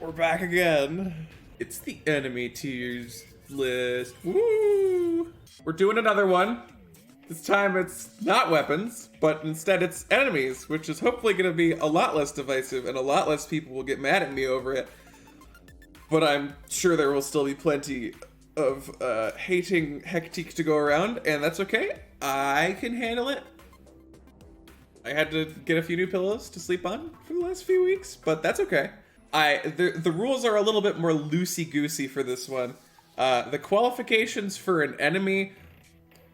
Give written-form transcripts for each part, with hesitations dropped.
We're back again. It's the enemy tiers list. Woo! We're doing another one. This time it's not weapons, but instead it's enemies, which is hopefully going to be a lot less divisive and a lot less people will get mad at me over it. But I'm sure there will still be plenty of hating hectique to go around, and that's okay. I can handle it. I had to get a few new pillows to sleep on for the last few weeks, but that's okay. The rules are a little bit more loosey-goosey for this one. The qualifications for an enemy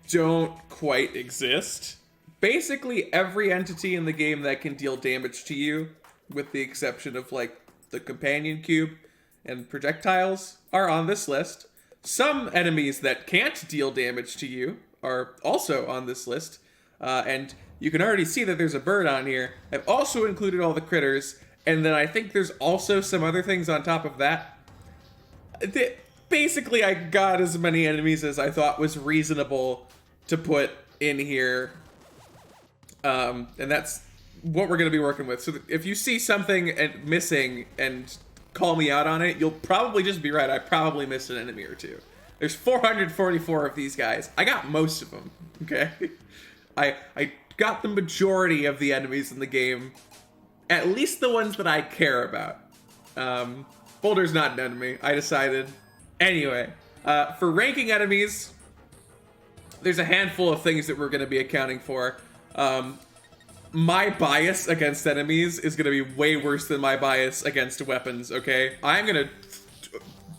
don't quite exist. Basically, every entity in the game that can deal damage to you, with the exception of, like, the companion cube and projectiles, are on this list. Some enemies that can't deal damage to you are also on this list. And you can already see that there's a bird on here. I've also included all the critters. And then I think there's also some other things on top of that. Basically, I got as many enemies as I thought was reasonable to put in here. And that's what we're going to be working with. So if you see something missing and call me out on it, you'll probably just be right. I probably missed an enemy or two. There's 444 of these guys. I got most of them, okay? I got the majority of the enemies in the game. At least the ones that I care about. Boulder's not an enemy, I decided. Anyway, for ranking enemies, there's a handful of things that we're going to be accounting for. My bias against enemies is going to be way worse than my bias against weapons, okay? I'm going to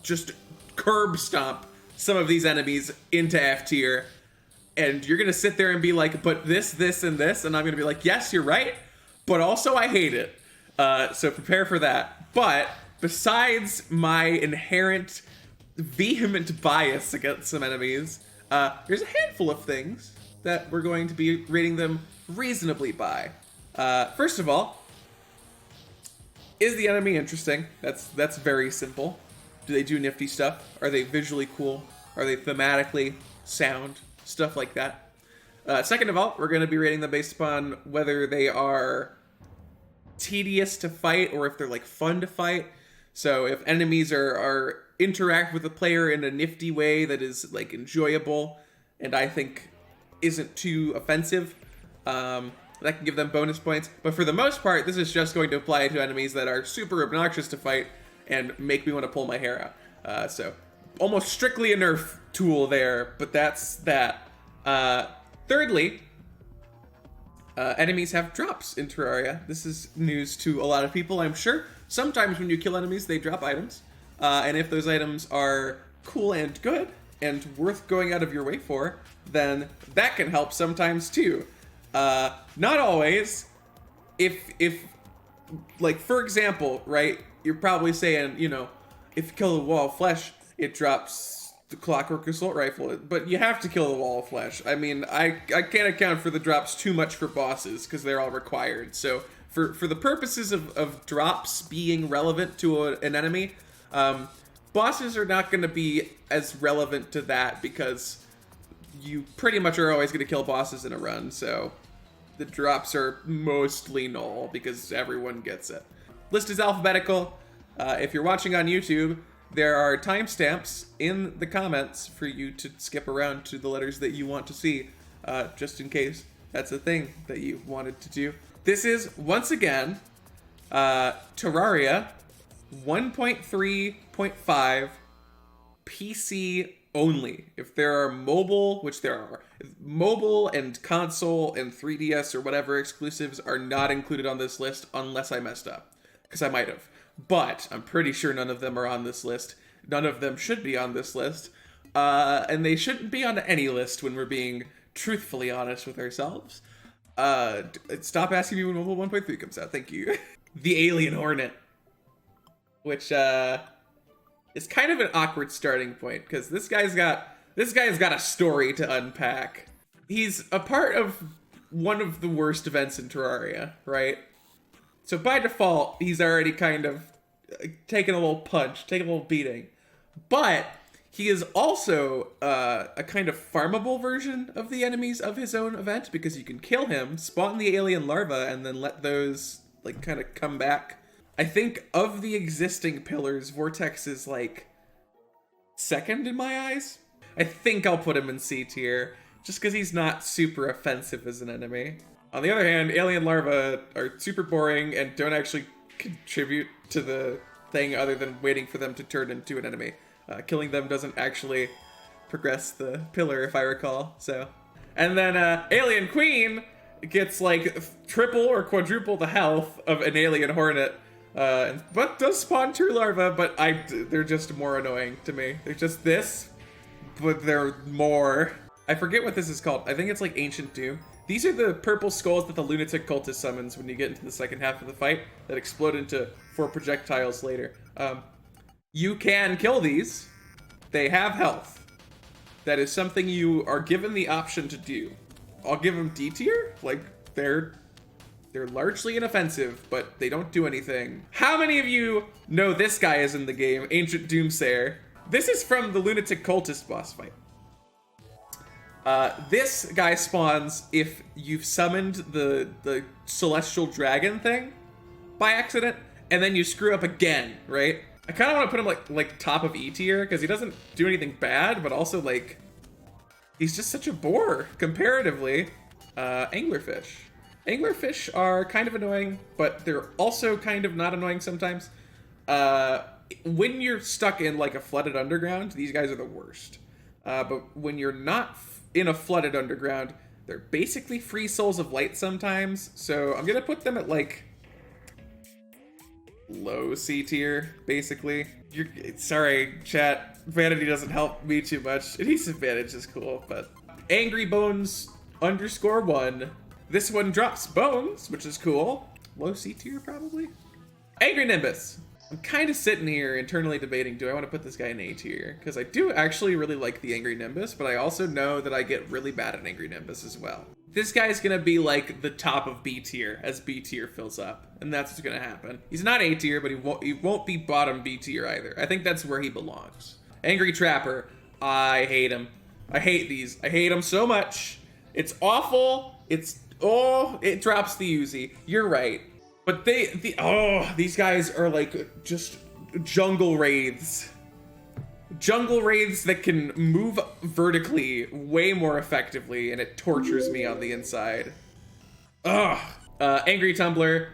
just curb stomp some of these enemies into F tier. And you're going to sit there and be like, but this, and this. And I'm going to be like, yes, you're right. But also I hate it. So prepare for that. But besides my inherent vehement bias against some enemies, there's a handful of things that we're going to be rating them reasonably by. First of all, is the enemy interesting? That's very simple. Do they do nifty stuff? Are they visually cool? Are they thematically sound? Stuff like that. Second of all, we're going to be rating them based upon whether they are tedious to fight or if they're like fun to fight. So if enemies are interact with the player in a nifty way that is like enjoyable and I think isn't too offensive, that can give them bonus points. But for the most part, this is just going to apply to enemies that are super obnoxious to fight and make me want to pull my hair out. So almost strictly a nerf tool there, but that's that. Thirdly, enemies have drops in Terraria. This is news to a lot of people, I'm sure. Sometimes when you kill enemies, they drop items. And if those items are cool and good and worth going out of your way for, then that can help sometimes too. Not always. If like, for example, right, you're probably saying, you know, if you kill a wall of flesh, it drops the clockwork assault rifle, but you have to kill the wall of flesh. I mean, I can't account for the drops too much for bosses because they're all required. So for the purposes of drops being relevant to an enemy, bosses are not going to be as relevant to that because you pretty much are always going to kill bosses in a run. So the drops are mostly null because everyone gets it. List is alphabetical. If you're watching on YouTube, there are timestamps in the comments for you to skip around to the letters that you want to see, just in case that's a thing that you wanted to do. This is, once again, Terraria 1.3.5 PC only. If there are mobile, which there are, mobile and console and 3DS or whatever exclusives are not included on this list unless I messed up, because I might have. But I'm pretty sure none of them are on this list. None of them should be on this list. And they shouldn't be on any list when we're being truthfully honest with ourselves. Stop asking me when Mobile 1.3 comes out. Thank you. The Alien Hornet. Which is kind of an awkward starting point, because this guy's got a story to unpack. He's a part of one of the worst events in Terraria, right? So by default, he's already kind of taking a little punch, taking a little beating. But he is also a kind of farmable version of the enemies of his own event, because you can kill him, spawn the alien larva, and then let those like kind of come back I think of the existing pillars, Vortex is like second in my eyes. I think I'll put him in C tier, just because he's not super offensive as an enemy. On the other hand, alien larvae are super boring and don't actually contribute to the thing other than waiting for them to turn into an enemy. Killing them doesn't actually progress the pillar, if I recall, so. And then Alien Queen gets like triple or quadruple the health of an alien hornet, but does spawn true larvae, but they're just more annoying to me. They're just this, but they're more. I forget what this is called. I think it's like Ancient Doom. These are the purple skulls that the lunatic cultist summons when you get into the second half of the fight that explode into 4 projectiles later. You can kill these. They have health. That is something you are given the option to do. I'll give them D tier. Like, they're largely inoffensive, but they don't do anything. How many of you know this guy is in the game, Ancient Doomsayer? This is from the lunatic cultist boss fight. This guy spawns if you've summoned the celestial dragon thing by accident, and then you screw up again, right? I kind of want to put him like top of E tier, because he doesn't do anything bad, but also like, he's just such a bore, comparatively. Anglerfish. Anglerfish are kind of annoying, but they're also kind of not annoying sometimes. When you're stuck in like a flooded underground, these guys are the worst. But when you're not in a flooded underground, they're basically free souls of light sometimes. So I'm gonna put them at like low C tier, basically. Sorry, chat. Vanity doesn't help me too much. Adhesive Bandage is cool, but Angry Bones _1. This one drops bones, which is cool. Low C tier, probably. Angry Nimbus. I'm kind of sitting here internally debating, do I want to put this guy in A tier? Because I do actually really like the Angry Nimbus, but I also know that I get really bad at Angry Nimbus as well. This guy's gonna be like the top of B tier as B tier fills up, and that's what's gonna happen. He's not A tier, but he won't be bottom B tier either. I think that's where he belongs. Angry Trapper. I hate him. I hate these. I hate them so much. It's awful. It drops the Uzi. You're right. But these guys are like just jungle wraiths. Jungle wraiths that can move vertically way more effectively, and it tortures me on the inside. Ugh. Angry Tumbler,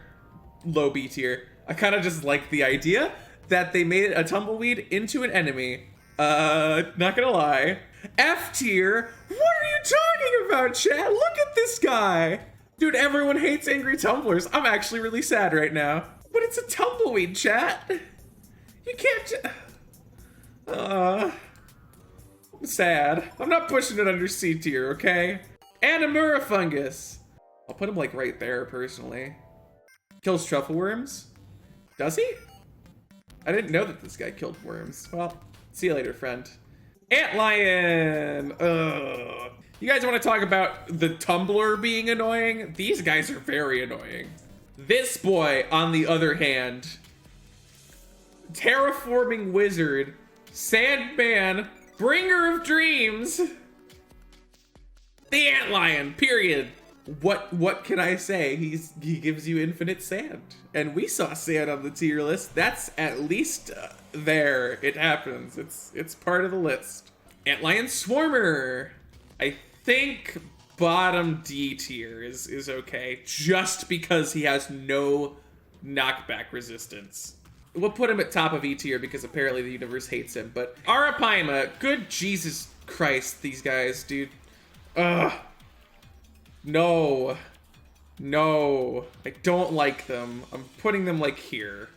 low B tier. I kind of just like the idea that they made a tumbleweed into an enemy. Not gonna lie. F tier? What are you talking about, chat? Look at this guy. Dude, everyone hates angry tumblers. I'm actually really sad right now. But it's a tumbleweed, chat. You can't I'm sad. I'm not pushing it under C tier, okay? Animura Fungus. I'll put him like right there, personally. Kills truffle worms. Does he? I didn't know that this guy killed worms. Well, see you later, friend. Antlion. Ugh. You guys want to talk about the tumbler being annoying? These guys are very annoying. This boy, on the other hand, terraforming wizard, Sandman, bringer of dreams, the Antlion, period. What can I say? He gives you infinite sand, and we saw sand on the tier list. That's at least there. It happens. It's part of the list. Antlion Swarmer. I think bottom D tier is okay, just because he has no knockback resistance. We'll put him at top of E tier because apparently the universe hates him. But Arapaima, good Jesus Christ, these guys, dude. Ugh. No. I don't like them. I'm putting them like here.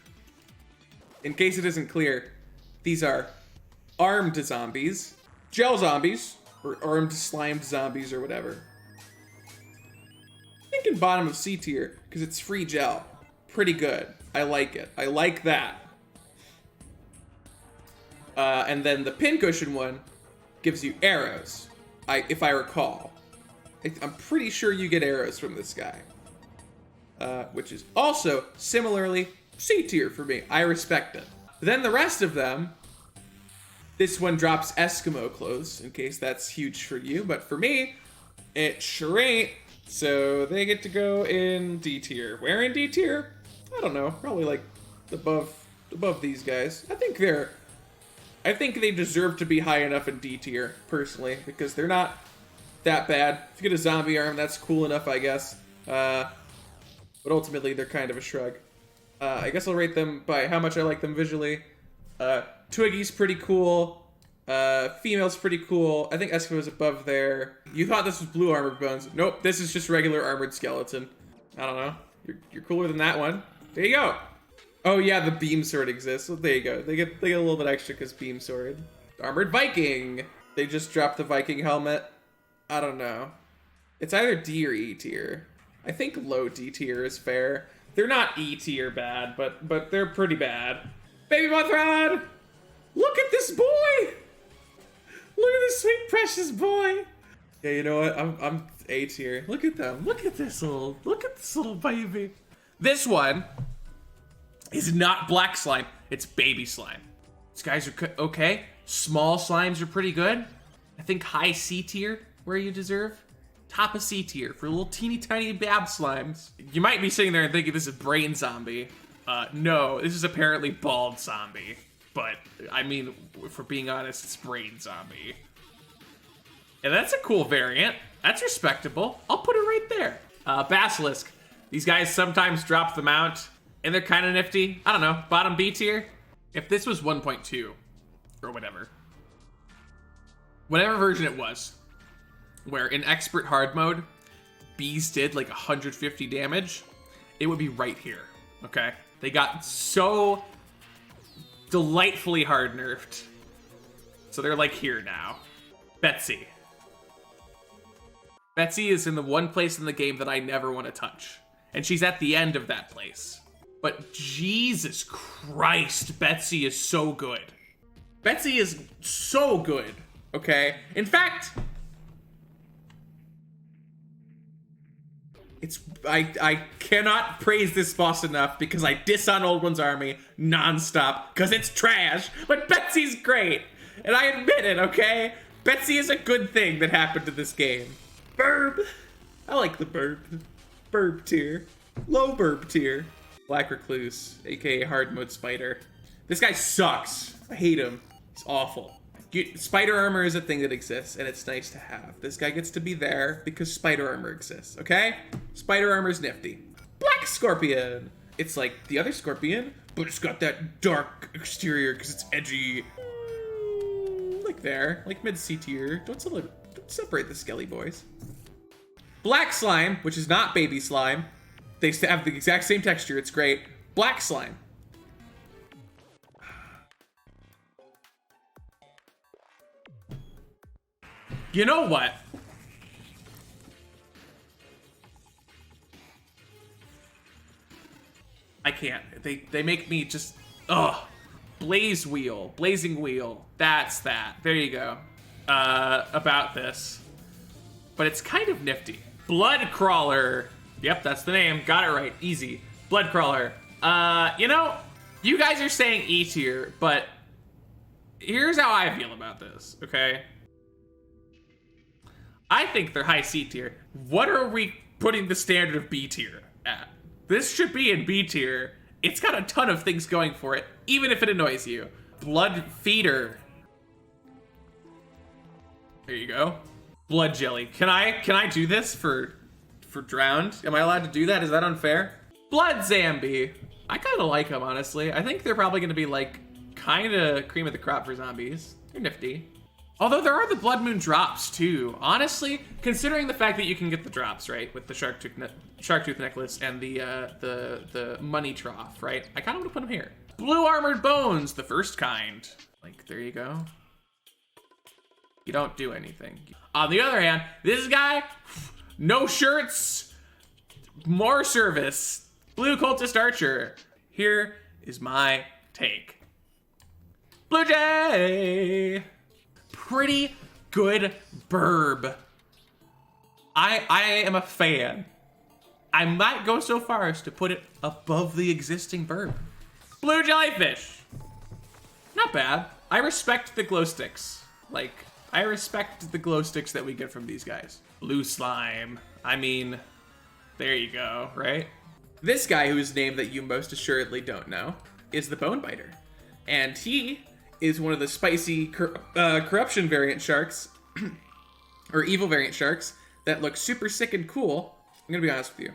In case it isn't clear, these are armed zombies, gel zombies, or armed slimed zombies or whatever. I'm thinking bottom of C tier because it's free gel. Pretty good. I like it. I like that. And then the pincushion one gives you arrows, if I recall. I'm pretty sure you get arrows from this guy. Which is also, similarly, C tier for me. I respect it. Then the rest of them, this one drops Eskimo clothes, in case that's huge for you. But for me, it sure ain't. So they get to go in D tier. Where in D tier? I don't know. Probably like above these guys. I think they deserve to be high enough in D tier, personally, because they're not that bad. If you get a zombie arm, that's cool enough, I guess. But ultimately, they're kind of a shrug. I guess I'll rate them by how much I like them visually. Twiggy's pretty cool. Female's pretty cool. I think Eskimo's above there. You thought this was blue armored bones. Nope, this is just regular armored skeleton. I don't know. You're cooler than that one. There you go. Oh yeah, the beam sword exists. Well, there you go. They get a little bit extra because beam sword. Armored Viking. They just dropped the Viking helmet. I don't know. It's either D or E tier. I think low D tier is fair. They're not E tier bad, but they're pretty bad. Baby Mothron! Look at this boy! Look at this sweet precious boy! Yeah, you know what? I'm A tier. Look at them. Look at this little baby. This one is not black slime. It's baby slime. These guys are okay. Small slimes are pretty good. I think high C tier where you deserve. Top of C tier for little teeny tiny bab slimes. You might be sitting there and thinking this is brain zombie. No, this is apparently bald zombie. But I mean, if we're being honest, it's brain zombie. And that's a cool variant. That's respectable. I'll put it right there. Basilisk. These guys sometimes drop the mount, and they're kind of nifty. I don't know, bottom B tier. If this was 1.2, or whatever version it was, where in expert hard mode, bees did like 150 damage, it would be right here, okay? They got so delightfully hard nerfed. So they're like here now. Betsy. Betsy is in the one place in the game that I never want to touch. And she's at the end of that place. But Jesus Christ, Betsy is so good. Betsy is so good, okay? In fact, I cannot praise this boss enough because I diss on Old One's Army nonstop because it's trash, but Betsy's great. And I admit it, okay? Betsy is a good thing that happened to this game. Burb. I like the burb. Burb tier. Low burb tier. Black Recluse, aka hard mode spider. This guy sucks. I hate him. He's awful. Spider armor is a thing that exists, and it's nice to have. This guy gets to be there because spider armor exists, okay? Spider armor is nifty. Black Scorpion. It's like the other Scorpion, but it's got that dark exterior because it's edgy. Like there, like mid C tier. Don't separate the skelly boys. Black Slime, which is not baby slime. They have the exact same texture. It's great. Black Slime. You know what? I can't. They make me just, ugh. Blazing Wheel. That's that. There you go. About this. But it's kind of nifty. Blood Crawler. Yep, that's the name. Got it right. Easy. Blood Crawler. You know, you guys are saying E tier, but here's how I feel about this, okay? I think they're high C tier. What are we putting the standard of B tier at? This should be in B tier. It's got a ton of things going for it, even if it annoys you. Blood Feeder. There you go. Blood Jelly. Can I do this for Drowned? Am I allowed to do that? Is that unfair? Blood Zambi. I kind of like them, honestly. I think they're probably going to be like kind of cream of the crop for zombies. They're nifty. Although there are the Blood Moon drops too. Honestly, considering the fact that you can get the drops, right, with the shark tooth necklace and the money trough, right? I kind of want to put them here. Blue Armored Bones, the first kind. Like, there you go. You don't do anything. On the other hand, this guy, no shirts, more service. Blue Cultist Archer. Here is my take. Blue Jay. Pretty good burb. I am a fan. I might go so far as to put it above the existing burb. Blue Jellyfish. Not bad. I respect the glow sticks. Like, I respect the glow sticks that we get from these guys. Blue Slime. I mean, there you go, right? This guy whose name that you most assuredly don't know. is the Bone Biter. And he is one of the spicy corruption variant sharks, or evil variant sharks, that look super sick and cool. I'm gonna be honest with you.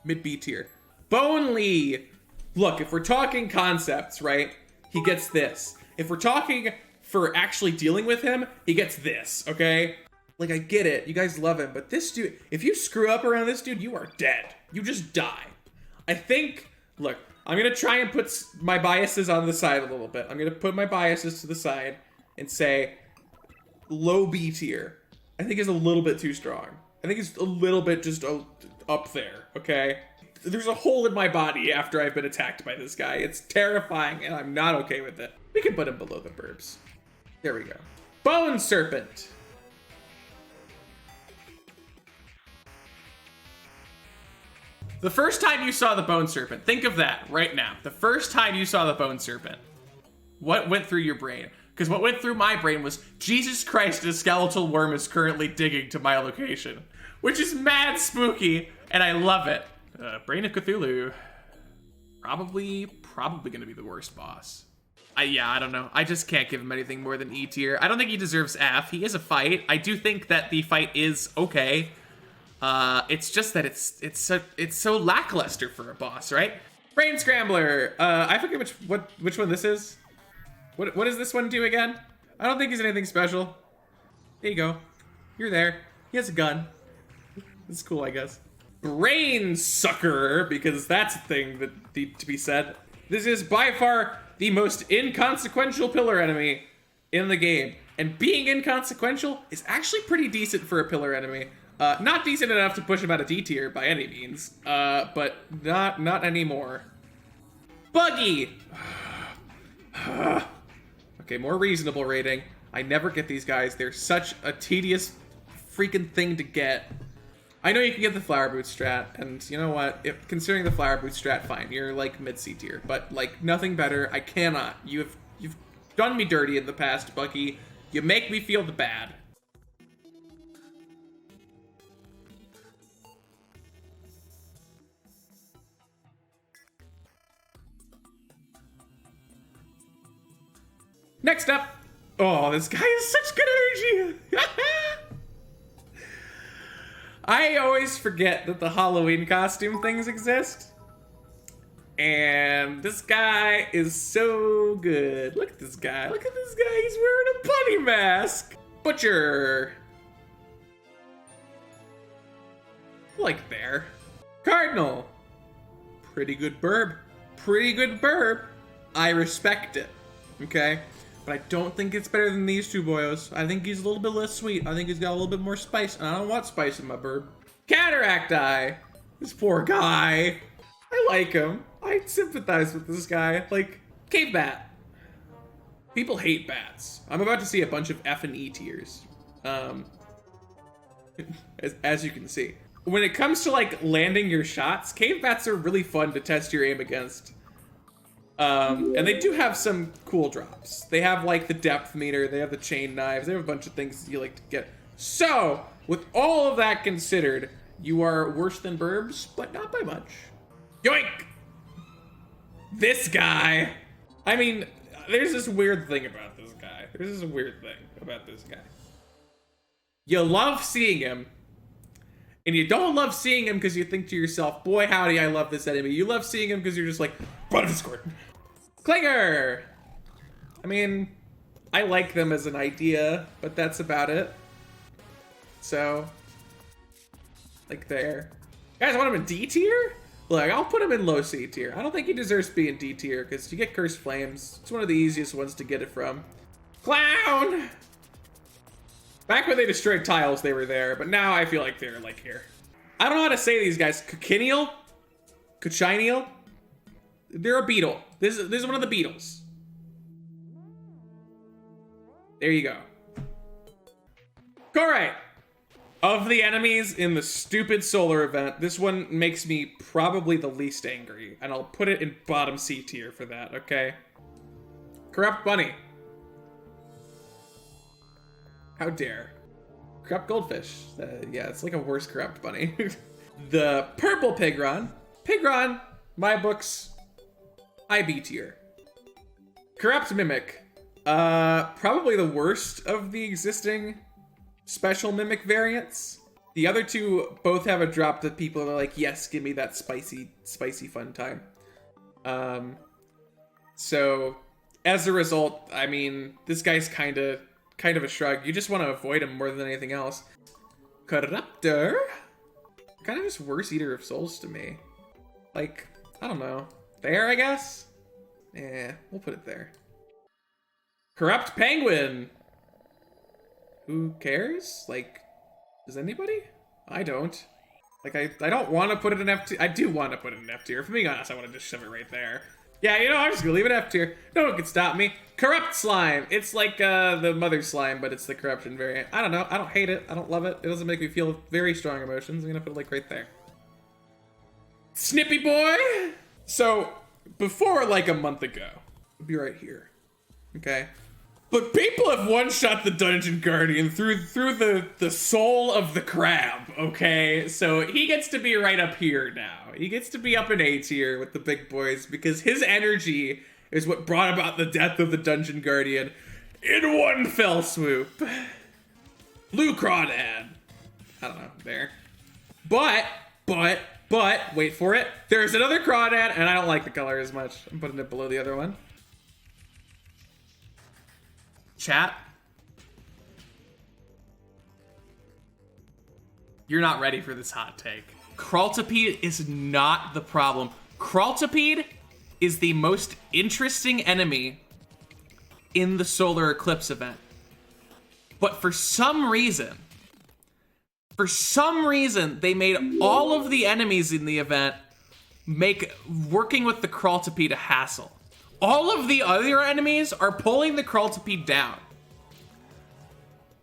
Mid B tier. Bonely! Look, if we're talking concepts, right, he gets this. If we're talking for actually dealing with him, he gets this, okay? Like, I get it, you guys love him, but this dude, if you screw up around this dude, you are dead. You just die. I think, look, I'm gonna try and put my biases on the side a little bit. I'm gonna put my biases to the side and say low B tier. I think is a little bit too strong. I think it's a little bit just up there, okay? There's a hole in my body after I've been attacked by this guy. It's terrifying, and I'm not okay with it. We can put him below the burbs. There we go. Bone Serpent. The first time you saw the Bone Serpent, think of that right now. The first time you saw the Bone Serpent, what went through your brain? Because what went through my brain was, Jesus Christ, a skeletal worm is currently digging to my location. Which is mad spooky, and I love it. Brain of Cthulhu. Probably gonna be the worst boss. Yeah, I don't know. I just can't give him anything more than E tier. I don't think he deserves F. He is a fight. I do think that the fight is okay. It's just that it's so lackluster for a boss, right? Brain Scrambler. I forget which one this is. What does this one do again? I don't think he's anything special. There you go. You're there. He has a gun. It's cool, I guess. Brain Sucker, because that's a thing that needs to be said. This is by far the most inconsequential pillar enemy in the game. And being inconsequential is actually pretty decent for a pillar enemy. Not decent enough to push him out of D tier by any means, but not anymore. Buggy! Okay, more reasonable rating. I never get these guys. They're such a tedious freaking thing to get. I know you can get the Flower Boot strat, and you know what? Considering the Flower Boot strat, fine. You're like mid-C tier, but like nothing better. I cannot. You've done me dirty in the past, Buggy. You make me feel the bad. Next up, oh, this guy has such good energy. I always forget that the Halloween costume things exist. And this guy is so good. Look at this guy. Look at this guy. He's wearing a bunny mask. Butcher. Like there. Cardinal. Pretty good burb. Pretty good burb. I respect it. Okay? But I don't think it's better than these two boyos. I think he's a little bit less sweet. I think he's got a little bit more spice, and I don't want spice in my burb. Cataract Eye. This poor guy. I like him. I sympathize with this guy. Like, cave bat. People hate bats. I'm about to see a bunch of F and E tiers. As you can see. When it comes to like landing your shots, cave bats are really fun to test your aim against. And they do have some cool drops. They have like the depth meter, they have the chain knives, they have a bunch of things you like to get. So, with all of that considered, you are worse than burbs, but not by much. Yoink! This guy! I mean, there's this weird thing about this guy. There's this weird thing about this guy. You love seeing him, and you don't love seeing him because you think to yourself, boy howdy, I love this enemy. You love seeing him because you're just like, run to Discord. Klinger! I mean, I like them as an idea, but that's about it. So, like there. Guys, I want him in D tier? Look, I'll put him in low C tier. I don't think he deserves to be in D tier, because you get Cursed Flames. It's one of the easiest ones to get it from. Clown! Back when they destroyed tiles, they were there, but now I feel like they're, like, here. I don't know how to say these guys. Cochineal? Cochineal? They're a beetle. This is one of the beetles. There you go. Alright. Of the enemies in the stupid solar event, this one makes me probably the least angry, and I'll put it in bottom C tier for that, okay? Corrupt Bunny. How dare. Corrupt Goldfish. Yeah, it's like a worse Corrupt Bunny. The Purple Pigron. Pigron, my books, IB tier. Corrupt Mimic. Probably the worst of the existing special Mimic variants. The other two both have a drop that people are like, yes, give me that spicy fun time. So as a result, I mean, this guy's kind of a shrug. You just want to avoid him more than anything else. Corruptor. Kind of just worse Eater of Souls to me. Like, I don't know. There, I guess? Yeah, we'll put it there. Corrupt Penguin. Who cares? Like, does anybody? I don't. Like, I don't want to put it in F tier. I do want to put it in F tier. For being honest, I want to just shove it right there. Yeah, you know, I'm just gonna leave it F tier. No one can stop me. Corrupt Slime. It's like the Mother Slime, but it's the corruption variant. I don't know. I don't hate it. I don't love it. It doesn't make me feel very strong emotions. I'm gonna put it like right there. Snippy Boy. So before like a month ago, it'd be right here. Okay. But people have one-shot the Dungeon Guardian through the soul of the crab, okay? So he gets to be right up here now. He gets to be up in A tier with the big boys because his energy is what brought about the death of the Dungeon Guardian in one fell swoop. Blue Crawdad. I don't know, there. But, wait for it. There's another Crawdad, and I don't like the color as much. I'm putting it below the other one. Chat, you're not ready for this hot take. Crawltipede is not the problem. Crawltipede is the most interesting enemy in the Solar Eclipse event. But for some reason, they made all of the enemies in the event make working with the Crawltipede a hassle. All of the other enemies are pulling the Crawltipede down.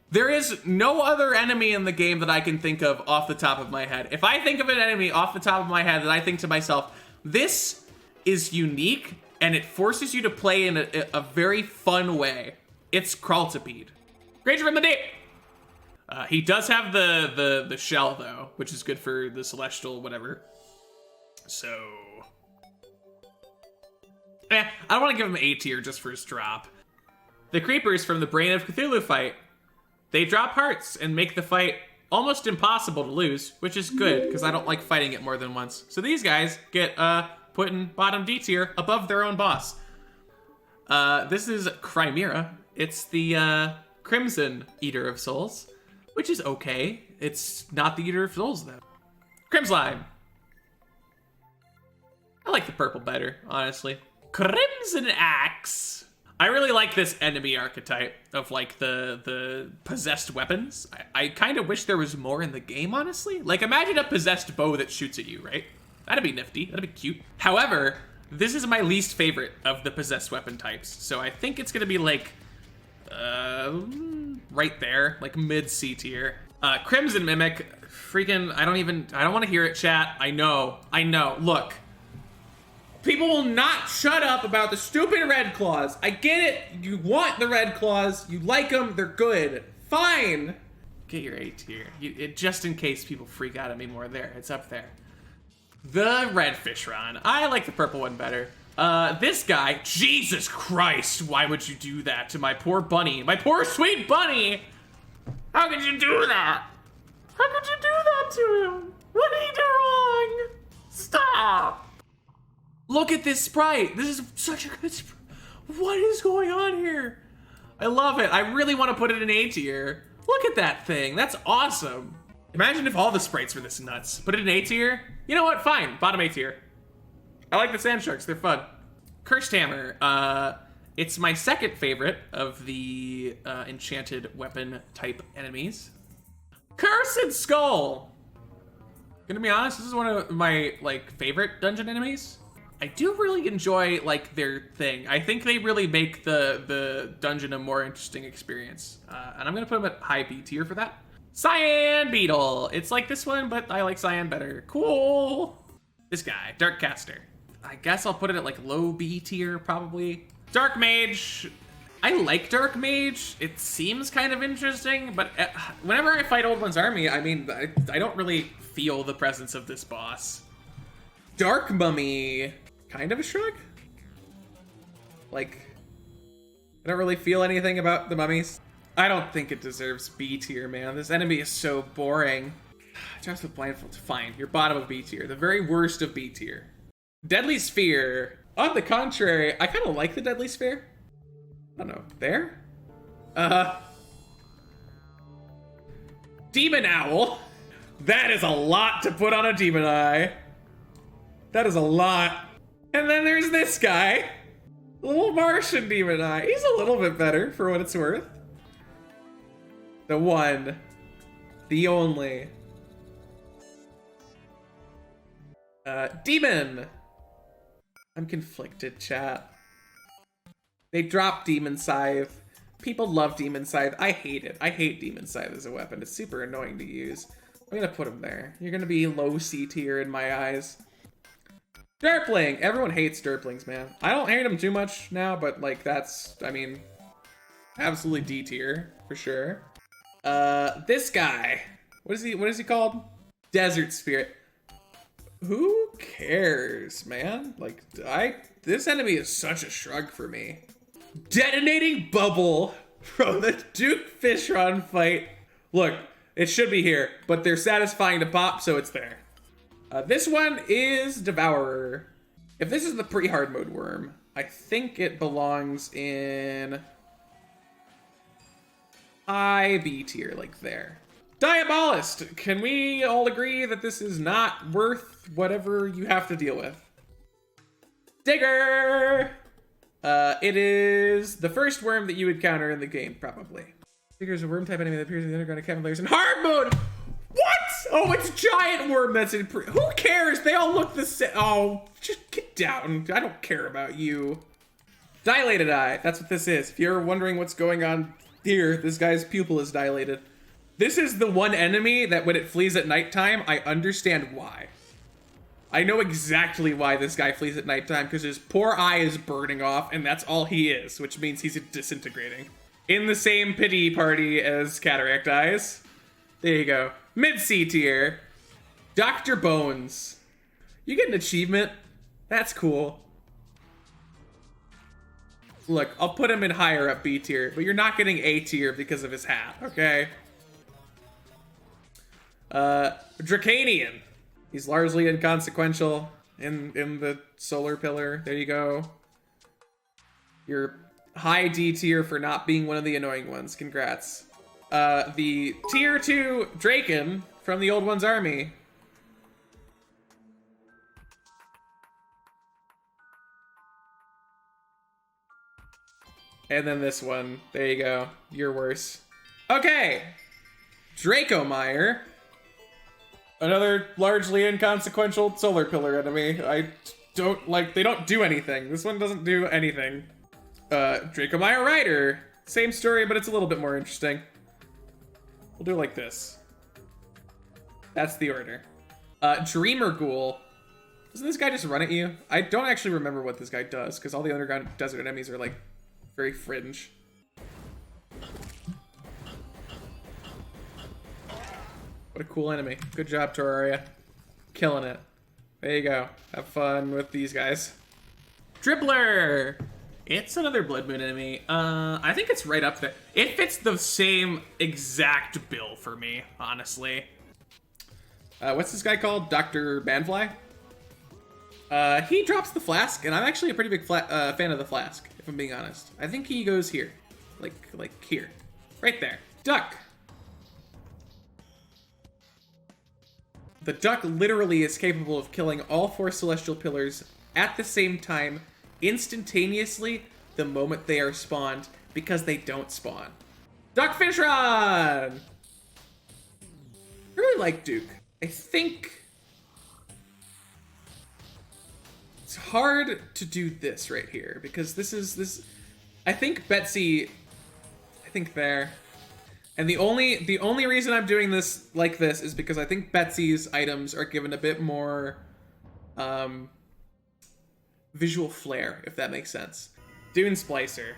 There is no other enemy in the game that I can think of off the top of my head. If I think of an enemy off the top of my head, that I think to myself, this is unique and it forces you to play in a very fun way. It's Crawltipede. Granger from the Deep. He does have the shell though, which is good for the Celestial whatever. So I don't want to give him A tier just for his drop. The creepers from the Brain of Cthulhu fight. They drop hearts and make the fight almost impossible to lose, which is good because I don't like fighting it more than once. So these guys get put in bottom D tier above their own boss. This is Chimera. It's the Crimson Eater of Souls, which is okay. It's not the Eater of Souls though. Crimslime. I like the purple better, honestly. Crimson Axe. I really like this enemy archetype of like the possessed weapons. I kind of wish there was more in the game, honestly. Like imagine a possessed bow that shoots at you, right? That'd be nifty, that'd be cute. However, this is my least favorite of the possessed weapon types. So I think it's gonna be like, right there, like mid C tier. Crimson Mimic, freaking, I don't wanna hear it, chat. I know, look. People will not shut up about the stupid red claws. I get it. You want the red claws. You like them. They're good. Fine. Get your A tier. Just in case people freak out at me more there. It's up there. The red Fishron. I like the purple one better. This guy. Jesus Christ. Why would you do that to my poor bunny? My poor sweet bunny. How could you do that? How could you do that to him? What did he do wrong? Stop. Look at this sprite. This is such a good sprite. What is going on here? I love it. I really want to put it in A tier. Look at that thing. That's awesome. Imagine if all the sprites were this nuts. Put it in A tier. You know what? Fine. Bottom A tier. I like the sand sharks. They're fun. Cursed Hammer. It's my second favorite of the enchanted weapon type enemies. Cursed Skull. Gonna be honest, this is one of my like favorite dungeon enemies. I do really enjoy like their thing. I think they really make the dungeon a more interesting experience. And I'm gonna put them at high B tier for that. Cyan Beetle. It's like this one, but I like Cyan better. Cool. This guy, Dark Caster. I guess I'll put it at like low B tier probably. Dark Mage. I like Dark Mage. It seems kind of interesting, but whenever I fight Old One's army, I mean, I don't really feel the presence of this boss. Dark Mummy, kind of a shrug. Like, I don't really feel anything about the mummies. I don't think it deserves B tier, man. This enemy is so boring. Just with blindfold, fine. You're bottom of B tier, the very worst of B tier. Deadly Sphere. On the contrary, I kind of like the Deadly Sphere. I don't know, there? Demon Owl. That is a lot to put on a Demon Eye. That is a lot. And then there's this guy. Little Martian Demon Eye. He's a little bit better for what it's worth. The one. The only. Demon. I'm conflicted, chat. They dropped Demon Scythe. People love Demon Scythe. I hate it. I hate Demon Scythe as a weapon. It's super annoying to use. I'm gonna put him there. You're gonna be low C tier in my eyes. Derpling! Everyone hates Derplings, man. I don't hate them too much now, but like that's, I mean, absolutely D tier, for sure. This guy. What is he called? Desert Spirit. Who cares, man? Like, this enemy is such a shrug for me. Detonating Bubble from the Duke Fishron fight. Look, it should be here, but they're satisfying to pop, so it's there. This one is Devourer. If this is the pre-hard mode worm, I think it belongs in high B tier, like there. Diabolist! Can we all agree that this is not worth whatever you have to deal with? Digger! It is the first worm that you would counter in the game, probably. Digger is a worm type enemy that appears in the underground cavern layers in hard mode! What? Oh, it's giant worm that's in who cares? They all look the same. Oh, just get down. I don't care about you. Dilated Eye. That's what this is. If you're wondering what's going on here, this guy's pupil is dilated. This is the one enemy that when it flees at nighttime, I understand why. I know exactly why this guy flees at nighttime, because his poor eye is burning off, and that's all he is, which means he's disintegrating. In the same pity party as Cataract Eyes. There you go. Mid-C tier. Dr. Bones. You get an achievement. That's cool. Look, I'll put him in higher up B tier, but you're not getting A tier because of his hat, okay? Dracanian. He's largely inconsequential in the solar pillar. There you go. You're high D tier for not being one of the annoying ones. Congrats. The tier 2 Draken from the Old One's army. And then this one. There you go. You're worse. Okay. Dracomire. Another largely inconsequential solar pillar enemy. I don't like, they don't do anything. This one doesn't do anything. Dracomire Rider. Same story, but it's a little bit more interesting. We'll do it like this. That's the order. Dreamer Ghoul. Doesn't this guy just run at you? I don't actually remember what this guy does, because all the underground desert enemies are like very fringe. What a cool enemy. Good job, Terraria. Killing it. There you go. Have fun with these guys. Dribbler! It's another Blood Moon enemy. I think it's right up there. It fits the same exact bill for me, honestly. What's this guy called? Dr. Manfly? He drops the flask, and I'm actually a pretty big fan of the flask, if I'm being honest. I think he goes here. Like here. Right there. Duck! The duck literally is capable of killing all 4 celestial pillars at the same time, instantaneously, the moment they are spawned, because they don't spawn. Duck Fishron! I really like Duke. I think it's hard to do this right here, because I think Betsy, I think there. And the only reason I'm doing this like this is because I think Betsy's items are given a bit more visual flair, if that makes sense. Dune Splicer.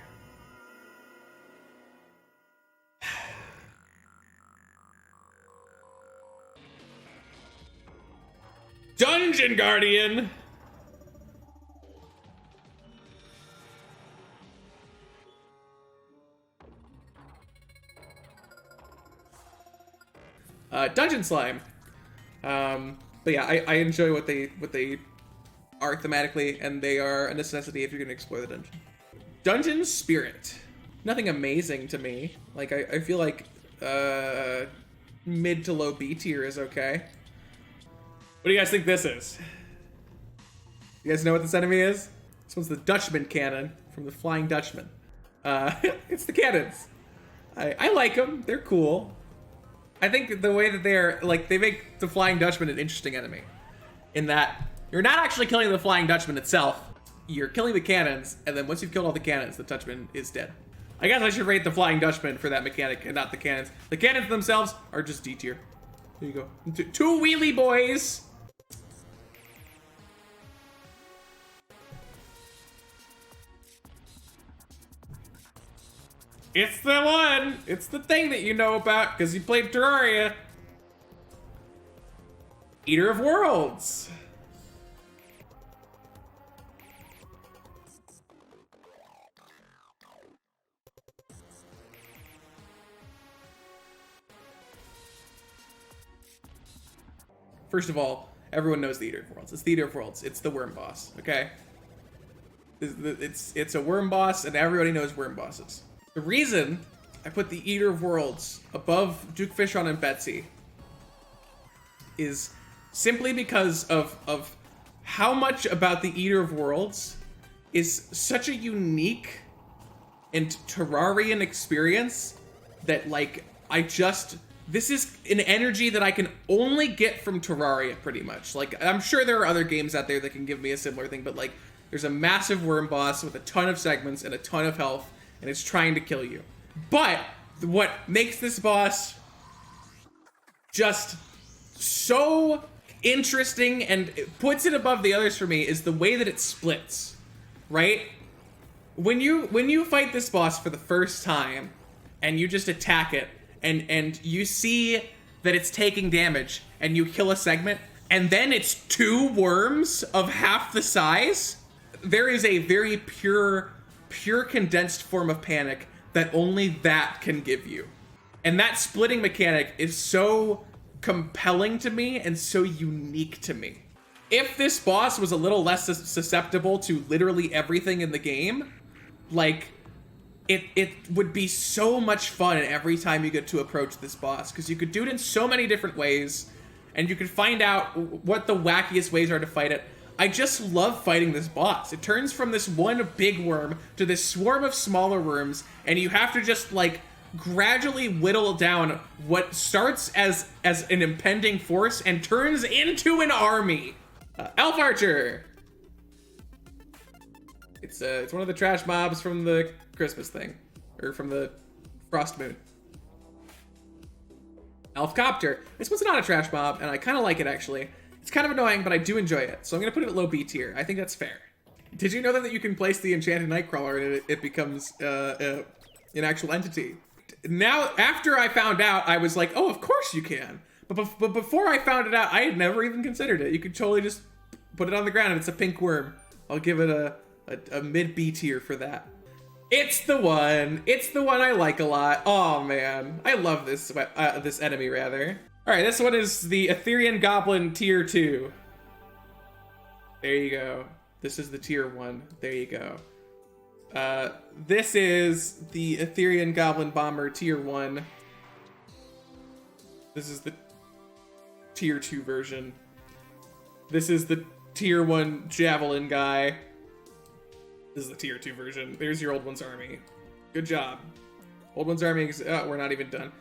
Dungeon Guardian. Dungeon Slime. But yeah, I enjoy what they are thematically, and they are a necessity if you're gonna explore the dungeon. Dungeon Spirit. Nothing amazing to me. Like, I feel like mid to low B tier is okay. What do you guys think this is? You guys know what this enemy is? This one's the Dutchman cannon from the Flying Dutchman. It's the cannons. I like them. They're cool. I think the way that they're, like, they make the Flying Dutchman an interesting enemy. In that, you're not actually killing the Flying Dutchman itself. You're killing the cannons, and then once you've killed all the cannons, the Dutchman is dead. I guess I should rate the Flying Dutchman for that mechanic and not the cannons. The cannons themselves are just D tier. There you go. Two wheelie boys! It's the one! It's the thing that you know about because you played Terraria. Eater of Worlds. First of all, everyone knows the Eater of Worlds. It's the Eater of Worlds. It's the worm boss, okay? It's a worm boss, and everybody knows worm bosses. The reason I put the Eater of Worlds above Duke Fishon and Betsy is simply because of how much about the Eater of Worlds is such a unique and Terrarian experience that, like, this is an energy that I can only get from Terraria, pretty much. Like, I'm sure there are other games out there that can give me a similar thing, but, like, there's a massive worm boss with a ton of segments and a ton of health, and it's trying to kill you. But what makes this boss just so interesting and puts it above the others for me is the way that it splits, right? When you fight this boss for the first time and you just attack it and you see that it's taking damage and you kill a segment and then it's two worms of half the size, there is a very pure condensed form of panic that only that can give you. And that splitting mechanic is so compelling to me and so unique to me. If this boss was a little less susceptible to literally everything in the game, like, it would be so much fun every time you get to approach this boss, because you could do it in so many different ways, and you could find out what the wackiest ways are to fight it. I just love fighting this boss. It turns from this one big worm to this swarm of smaller worms, and you have to just, like, gradually whittle down what starts as an impending force and turns into an army. Elf Archer. It's one of the trash mobs from the Christmas thing, or from the Frost Moon. Elfcopter. This one's not a trash mob, and I kind of like it, actually. It's kind of annoying, but I do enjoy it, so I'm gonna put it at low B tier. I think that's fair. Did you know that you can place the Enchanted Nightcrawler and it becomes an actual entity? Now, after I found out, I was like, oh, of course you can. But before I found it out, I had never even considered it. You could totally just put it on the ground and it's a pink worm. I'll give it a mid B tier for that. It's the one. It's the one I like a lot. Oh man, I love this enemy rather. All right, this one is the Etherean Goblin tier 2. There you go. This is the tier 1. There you go. This is the Etherean Goblin Bomber tier 1. This is the tier 2 version. This is the tier 1 Javelin guy. This is the tier 2 version. There's your Old One's Army. Good job. Old One's Army, we're not even done.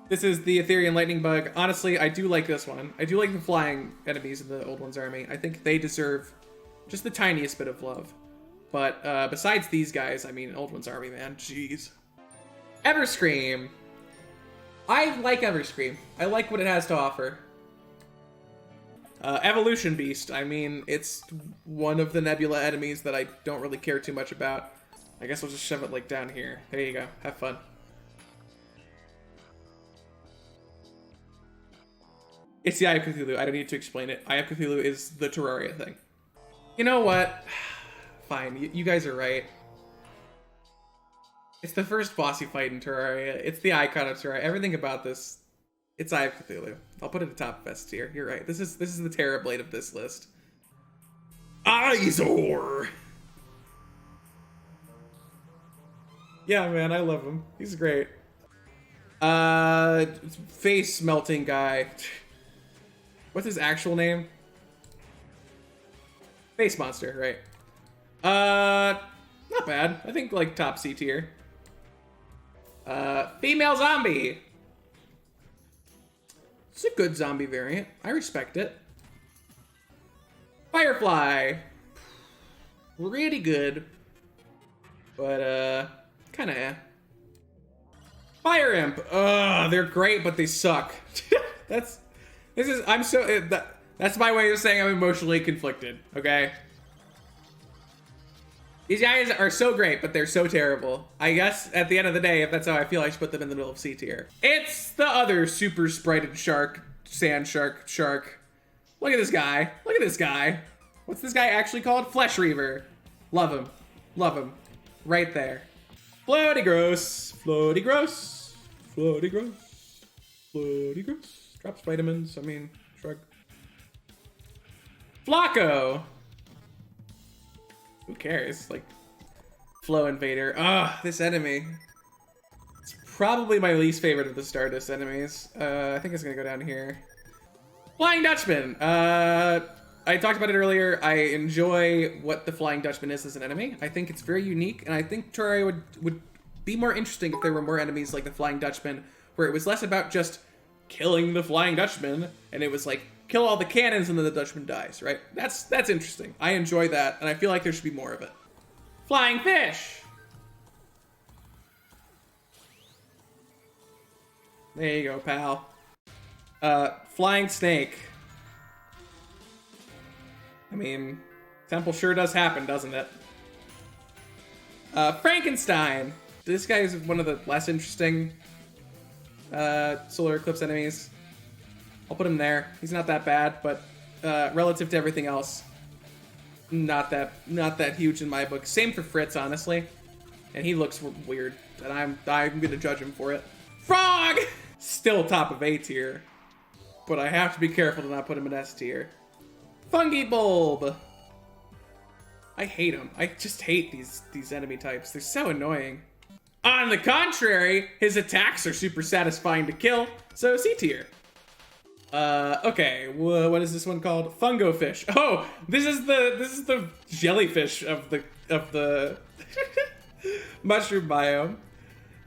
This is the Etherean Lightning Bug. Honestly, I do like this one. I do like the flying enemies in the Old One's Army. I think they deserve just the tiniest bit of love. But besides these guys, I mean, Old One's Army, man, jeez. Everscream. I like Everscream. I like what it has to offer. Evolution Beast. I mean, it's one of the Nebula enemies that I don't really care too much about. I guess we'll just shove it, like, down here. There you go. Have fun. It's the Eye of Cthulhu. I don't need to explain it. Eye of Cthulhu is the Terraria thing. You know what? Fine, you guys are right. It's the first bossy fight in Terraria. It's the icon of Terraria. Everything about this, it's Eye of Cthulhu. I'll put it at top best tier. You're right. This is the Terrorblade of this list. Izor! Yeah, man, I love him. He's great. Face melting guy. What's his actual name? Face monster, right? Not bad. I think like top C tier. Female zombie. It's a good zombie variant. I respect it. Firefly. Really good. But, kinda eh. Fire Imp. Ugh, they're great, but they suck. That's my way of saying I'm emotionally conflicted, okay? These guys are so great, but they're so terrible. I guess at the end of the day, if that's how I feel, I should put them in the middle of C tier. It's the other super sprited shark, sand shark. Look at this guy. Look at this guy. What's this guy actually called? Flesh Reaver. Love him. Love him. Right there. Floaty gross. Floaty gross. Floaty gross. Floaty gross. Drops vitamins. I mean, shrug. Flacco. Who cares? Like, Flow Invader. Ugh, this enemy. It's probably my least favorite of the Stardust enemies. I think it's gonna go down here. Flying Dutchman. I talked about it earlier. I enjoy what the Flying Dutchman is as an enemy. I think it's very unique, and I think Terraria would be more interesting if there were more enemies like the Flying Dutchman, where it was less about just killing the Flying Dutchman, and it was like, kill all the cannons and then the Dutchman dies, right? That's interesting. I enjoy that, and I feel like there should be more of it. Flying Fish! There you go, pal. Flying Snake. I mean, Temple sure does happen, doesn't it? Frankenstein! This guy is one of the less interesting Solar Eclipse enemies. I'll put him there. He's not that bad, but relative to everything else, not that huge in my book. Same for Fritz, honestly. And he looks weird, and I'm gonna judge him for it. Frog! Still top of A tier, but I have to be careful to not put him in S tier. Fungi Bulb! I hate him. I just hate these enemy types. They're so annoying. On the contrary, his attacks are super satisfying to kill, so C tier. Okay, what is this one called? Fungo Fish. Oh, this is the jellyfish of the mushroom biome.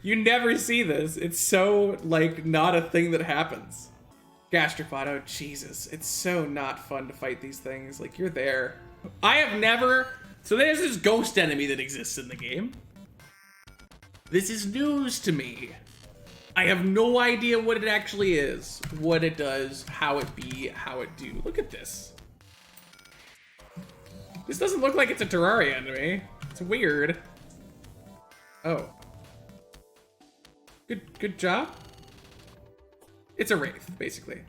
You never see this. It's so, like, not a thing that happens. Gastropod, oh Jesus. It's so not fun to fight these things. Like, you're there. I have never... So there's this ghost enemy that exists in the game. This is news to me. I have no idea what it actually is, what it does, how it be, how it do. Look at this. This doesn't look like it's a Terraria enemy. It's weird. Oh. Good job. It's a Wraith, basically.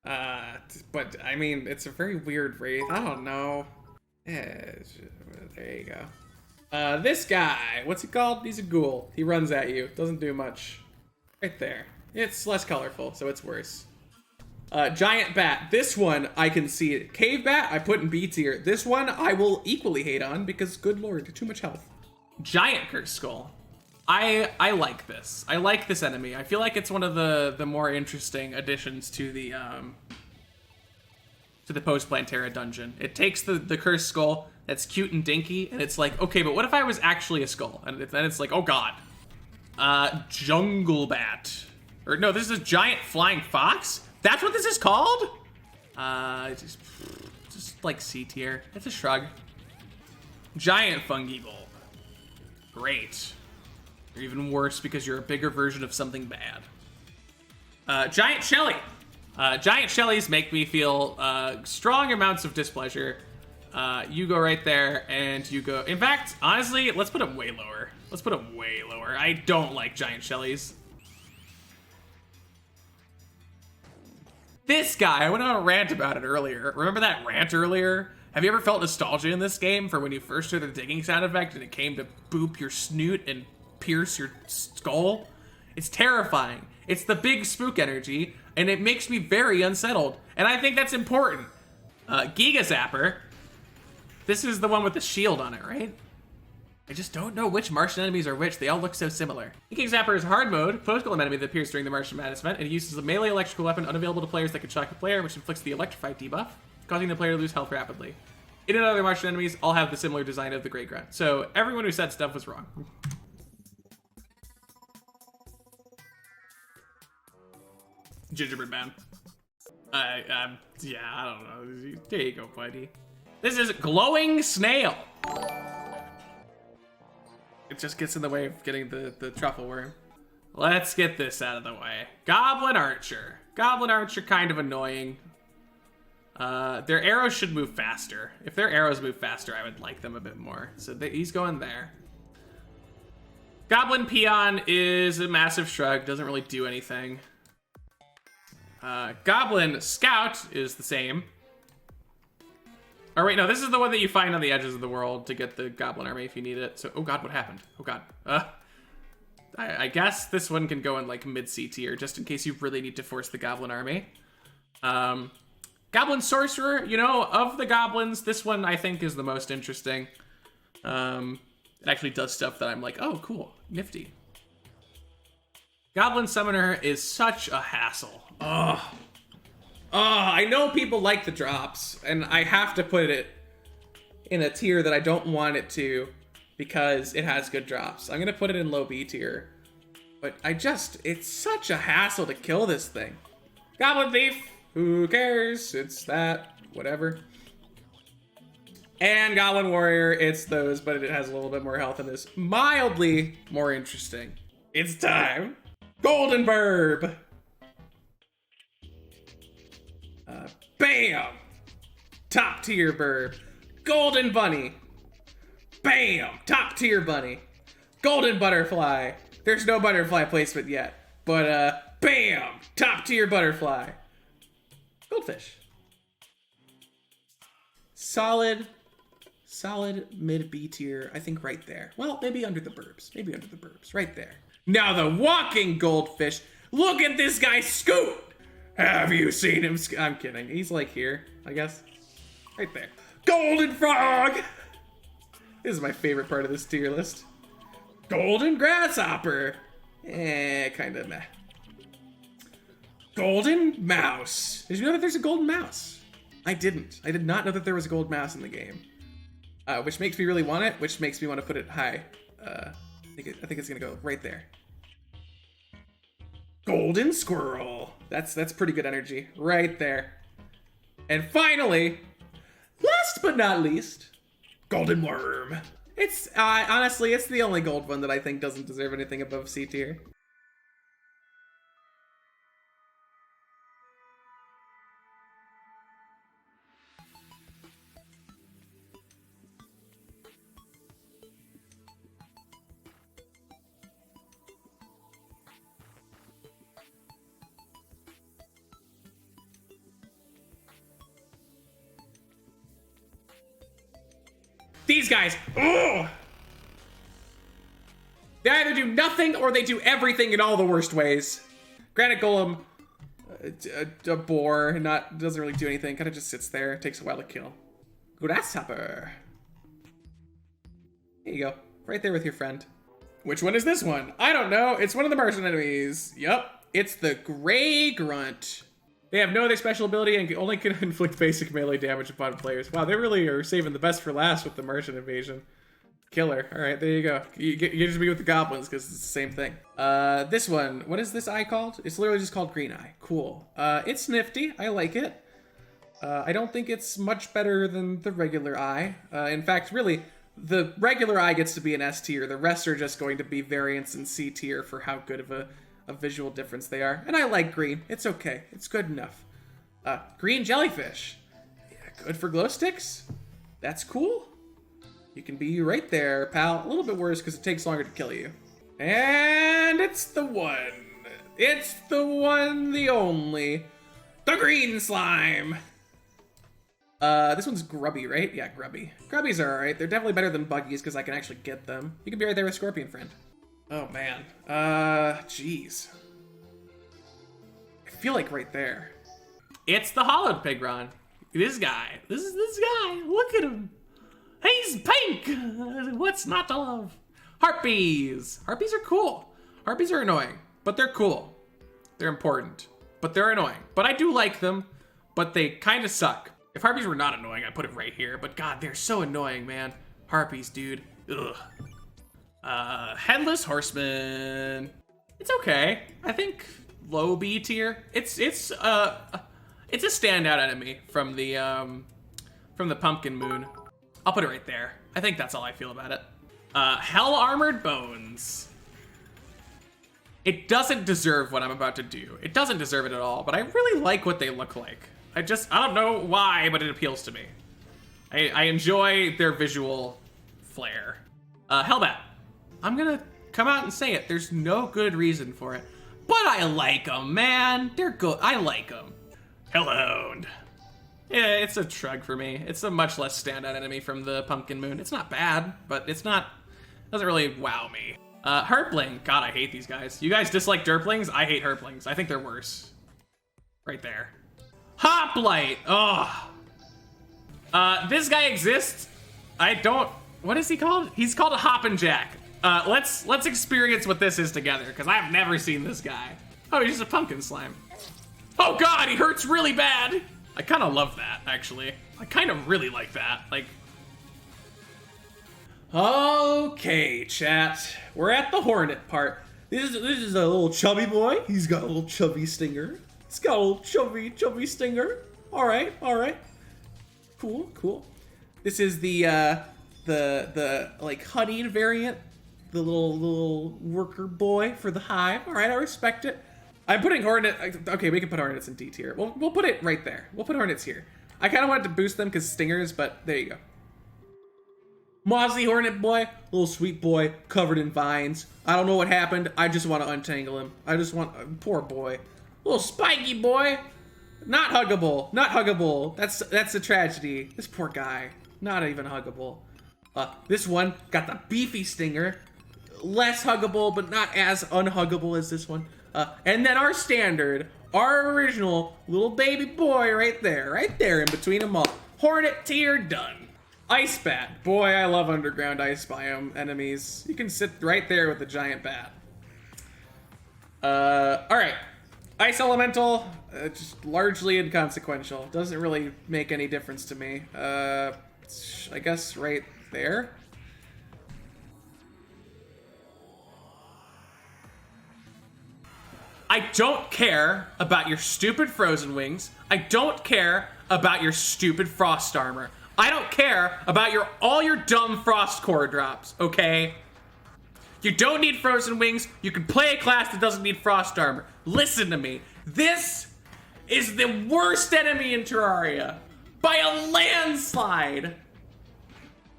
But, I mean, it's a very weird Wraith. I don't know. Yeah, there you go. This guy, what's he called? He's a ghoul. He runs at you, doesn't do much. Right there. It's less colorful, so it's worse. Giant Bat. This one, I can see it. Cave Bat, I put in B tier. This one, I will equally hate on because, good lord, too much health. Giant Curse Skull. I like this. I like this enemy. I feel like it's one of the more interesting additions to the post-Plantera dungeon. It takes the Cursed Skull that's cute and dinky, and it's like, okay, but what if I was actually a skull? And then it's like, oh god. Jungle Bat. Or no, this is a Giant Flying Fox? That's what this is called? Just like C tier. It's a shrug. Giant Fungi Bulb. Great. Or even worse because you're a bigger version of something bad. Giant Shelly. Giant Shellys make me feel strong amounts of displeasure. You go right there, and you go... In fact, honestly, let's put them way lower. Let's put them way lower. I don't like Giant Shellys. This guy, I went on a rant about it earlier. Remember that rant earlier? Have you ever felt nostalgia in this game for when you first heard the digging sound effect and it came to boop your snoot and pierce your skull? It's terrifying. It's the big spook energy, and it makes me very unsettled. And I think that's important. Giga Zapper. This is the one with the shield on it, right? I just don't know which Martian enemies are which. They all look so similar. Giga Zapper is hard mode, post-golem enemy that appears during the Martian Madness event, and it uses a melee electrical weapon unavailable to players that can shock the player, which inflicts the electrified debuff, causing the player to lose health rapidly. It and other Martian enemies all have the similar design of the Grey Grunt. So everyone who said stuff was wrong. Gingerbread Man. Yeah, I don't know. There you go, buddy. This is Glowing Snail. It just gets in the way of getting the truffle worm. Let's get this out of the way. Goblin Archer. Goblin Archer, kind of annoying. Their arrows should move faster. If their arrows move faster, I would like them a bit more. So he's going there. Goblin Peon is a massive shrug. Doesn't really do anything. Goblin Scout is the same. Or wait, no, this is the one that you find on the edges of the world to get the Goblin Army if you need it. So, oh god, what happened? Oh god. I guess this one can go in like mid-C tier, just in case you really need to force the Goblin Army. Goblin Sorcerer, you know, of the goblins, this one I think is the most interesting. It actually does stuff that I'm like, oh, cool, nifty. Goblin Summoner is such a hassle. Ugh. I know people like the drops, and I have to put it in a tier that I don't want it to because it has good drops. I'm gonna put it in low B tier, but it's such a hassle to kill this thing. Goblin Thief, who cares? It's that, whatever. And Goblin Warrior, it's those, but it has a little bit more health and is mildly more interesting. It's time. Golden Burb. Bam! Top tier Burb. Golden Bunny. Bam! Top tier Bunny. Golden Butterfly. There's no butterfly placement yet, but bam! Top tier Butterfly. Goldfish. Solid mid B tier, I think right there. Well, maybe under the burbs. Maybe under the burbs. Right there. Now the walking goldfish. Look at this guy scoot! Have you seen him? I'm kidding. He's like here, I guess. Right there. Golden Frog! This is my favorite part of this tier list. Golden Grasshopper. Kinda meh. Golden Mouse. Did you know that there's a golden mouse? I didn't. I did not know that there was a gold mouse in the game. Which makes me really want it, which makes me want to put it high. I think it's gonna go right there. Golden Squirrel. That's pretty good energy. Right there. And finally, last but not least, Golden Worm. It's, honestly, it's the only gold one that I think doesn't deserve anything above C tier. These guys, ugh! They either do nothing or they do everything in all the worst ways. Granite Golem, a boar, doesn't really do anything, kind of just sits there. It takes a while to kill. Grasshopper. There you go, right there with your friend. Which one is this one? I don't know, it's one of the Martian enemies. Yup, it's the Grey Grunt. They have no other special ability and only can inflict basic melee damage upon players. Wow, they really are saving the best for last with the Martian invasion. Killer. All right, there you go. You get to be with the goblins because it's the same thing. This one, what is this eye called? It's literally just called Green Eye. Cool. It's nifty. I like it. I don't think it's much better than the regular eye. In fact, really, the regular eye gets to be an S tier. The rest are just going to be variants in C tier for how good of a visual difference they are. And I like green. It's okay. It's good enough. Green jellyfish. Yeah, good for glow sticks. That's cool. You can be right there, pal. A little bit worse because it takes longer to kill you. And it's the one. It's the one, the only. The green slime. This one's grubby, right? Yeah, grubby. Grubbies are alright. They're definitely better than buggies because I can actually get them. You can be right there with Scorpion Friend. Oh, man. Jeez. I feel like right there. It's the hollowed Pigron. This guy. This guy. Look at him. He's pink. What's not to love? Harpies. Harpies are cool. Harpies are annoying, but they're cool. They're important, but they're annoying. But I do like them, but they kind of suck. If harpies were not annoying, I'd put it right here. But God, they're so annoying, man. Harpies, dude. Ugh. Headless Horseman. It's okay. I think low B tier. It's a standout enemy from the Pumpkin Moon. I'll put it right there. I think that's all I feel about it. Hell Armored Bones. It doesn't deserve what I'm about to do. It doesn't deserve it at all, but I really like what they look like. I don't know why, but it appeals to me. I enjoy their visual flair. Hellbat. I'm gonna come out and say it. There's no good reason for it, but I like them, man. They're good. I like them. Hellhound. Yeah, it's a shrug for me. It's a much less standout enemy from the Pumpkin Moon. It's not bad, but doesn't really wow me. Herpling. God, I hate these guys. You guys dislike Derplings? I hate Herplings. I think they're worse. Right there. Hoplite. Oh. This guy exists. What is he called? He's called a Hoppin' Jack. Let's experience what this is together, because I've never seen this guy. Oh, he's just a pumpkin slime. Oh God, he hurts really bad. I kind of love that, actually. I kind of really like that. Like, okay, chat. We're at the Hornet part. This is a little chubby boy. He's got a little chubby stinger. He's got a little chubby stinger. All right. Cool. This is the like honeyed variant. The little worker boy for the hive. All right, I respect it. I'm putting Hornet. Okay, we can put Hornets in D tier. We'll put it right there. We'll put Hornets here. I kind of wanted to boost them because stingers, but there you go. Mozzie Hornet boy, little sweet boy, covered in vines. I don't know what happened. I just want to untangle him. Poor boy. Little spiky boy. Not huggable. That's a tragedy. This poor guy. Not even huggable. This one got the beefy stinger. Less huggable, but not as unhuggable as this one. And then our standard, our original little baby boy right there in between them all. Hornet tier done. Ice bat. Boy, I love underground ice biome enemies. You can sit right there with the giant bat. Alright. Ice elemental, just largely inconsequential. Doesn't really make any difference to me. I guess right there. I don't care about your stupid frozen wings. I don't care about your stupid frost armor. I don't care about all your dumb frost core drops, okay? You don't need frozen wings. You can play a class that doesn't need frost armor. Listen to me. This is the worst enemy in Terraria by a landslide.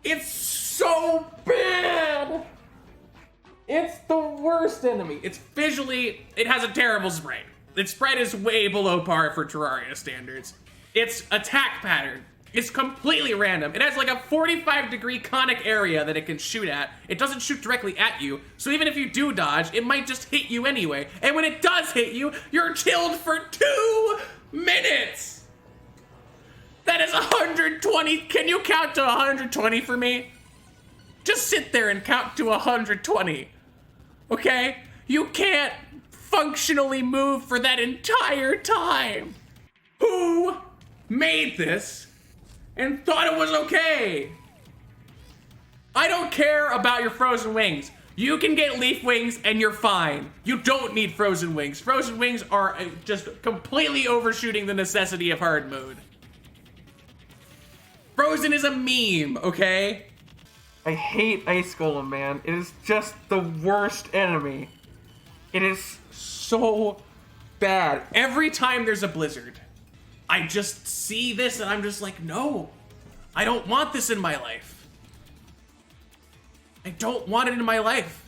It's so bad. It's the worst enemy. It's visually, it has a terrible sprite. Its sprite is way below par for Terraria standards. Its attack pattern is completely random. It has like a 45-degree conic area that it can shoot at. It doesn't shoot directly at you, so even if you do dodge, it might just hit you anyway. And when it does hit you, you're killed for 2 minutes. That is 120. Can you count to 120 for me? Just sit there and count to 120. Okay? You can't functionally move for that entire time. Who made this and thought it was okay? I don't care about your frozen wings. You can get leaf wings and you're fine. You don't need frozen wings. Frozen wings are just completely overshooting the necessity of hard mode. Frozen is a meme, okay? I hate Ice Golem, man. It is just the worst enemy. It is so bad. Every time there's a blizzard, I just see this and I'm just like, no, I don't want this in my life. I don't want it in my life.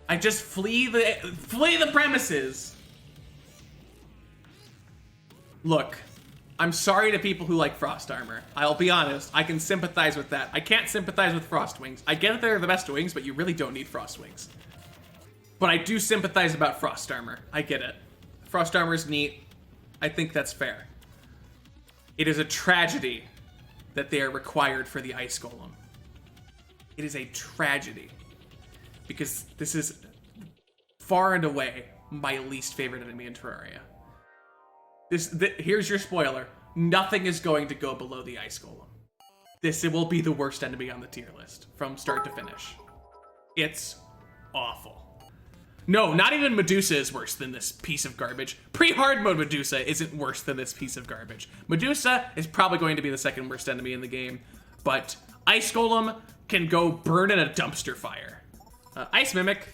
I just flee the premises. Look, I'm sorry to people who like Frost Armor. I'll be honest, I can sympathize with that. I can't sympathize with Frost Wings. I get that they're the best wings, but you really don't need Frost Wings. But I do sympathize about Frost Armor. I get it. Frost Armor is neat. I think that's fair. It is a tragedy that they are required for the Ice Golem. It is a tragedy. Because this is far and away my least favorite enemy in Terraria. Here's your spoiler. Nothing is going to go below the Ice Golem. It will be the worst enemy on the tier list from start to finish. It's awful. No, not even Medusa is worse than this piece of garbage. Pre-hard mode Medusa isn't worse than this piece of garbage. Medusa is probably going to be the second worst enemy in the game, but Ice Golem can go burn in a dumpster fire. Ice Mimic,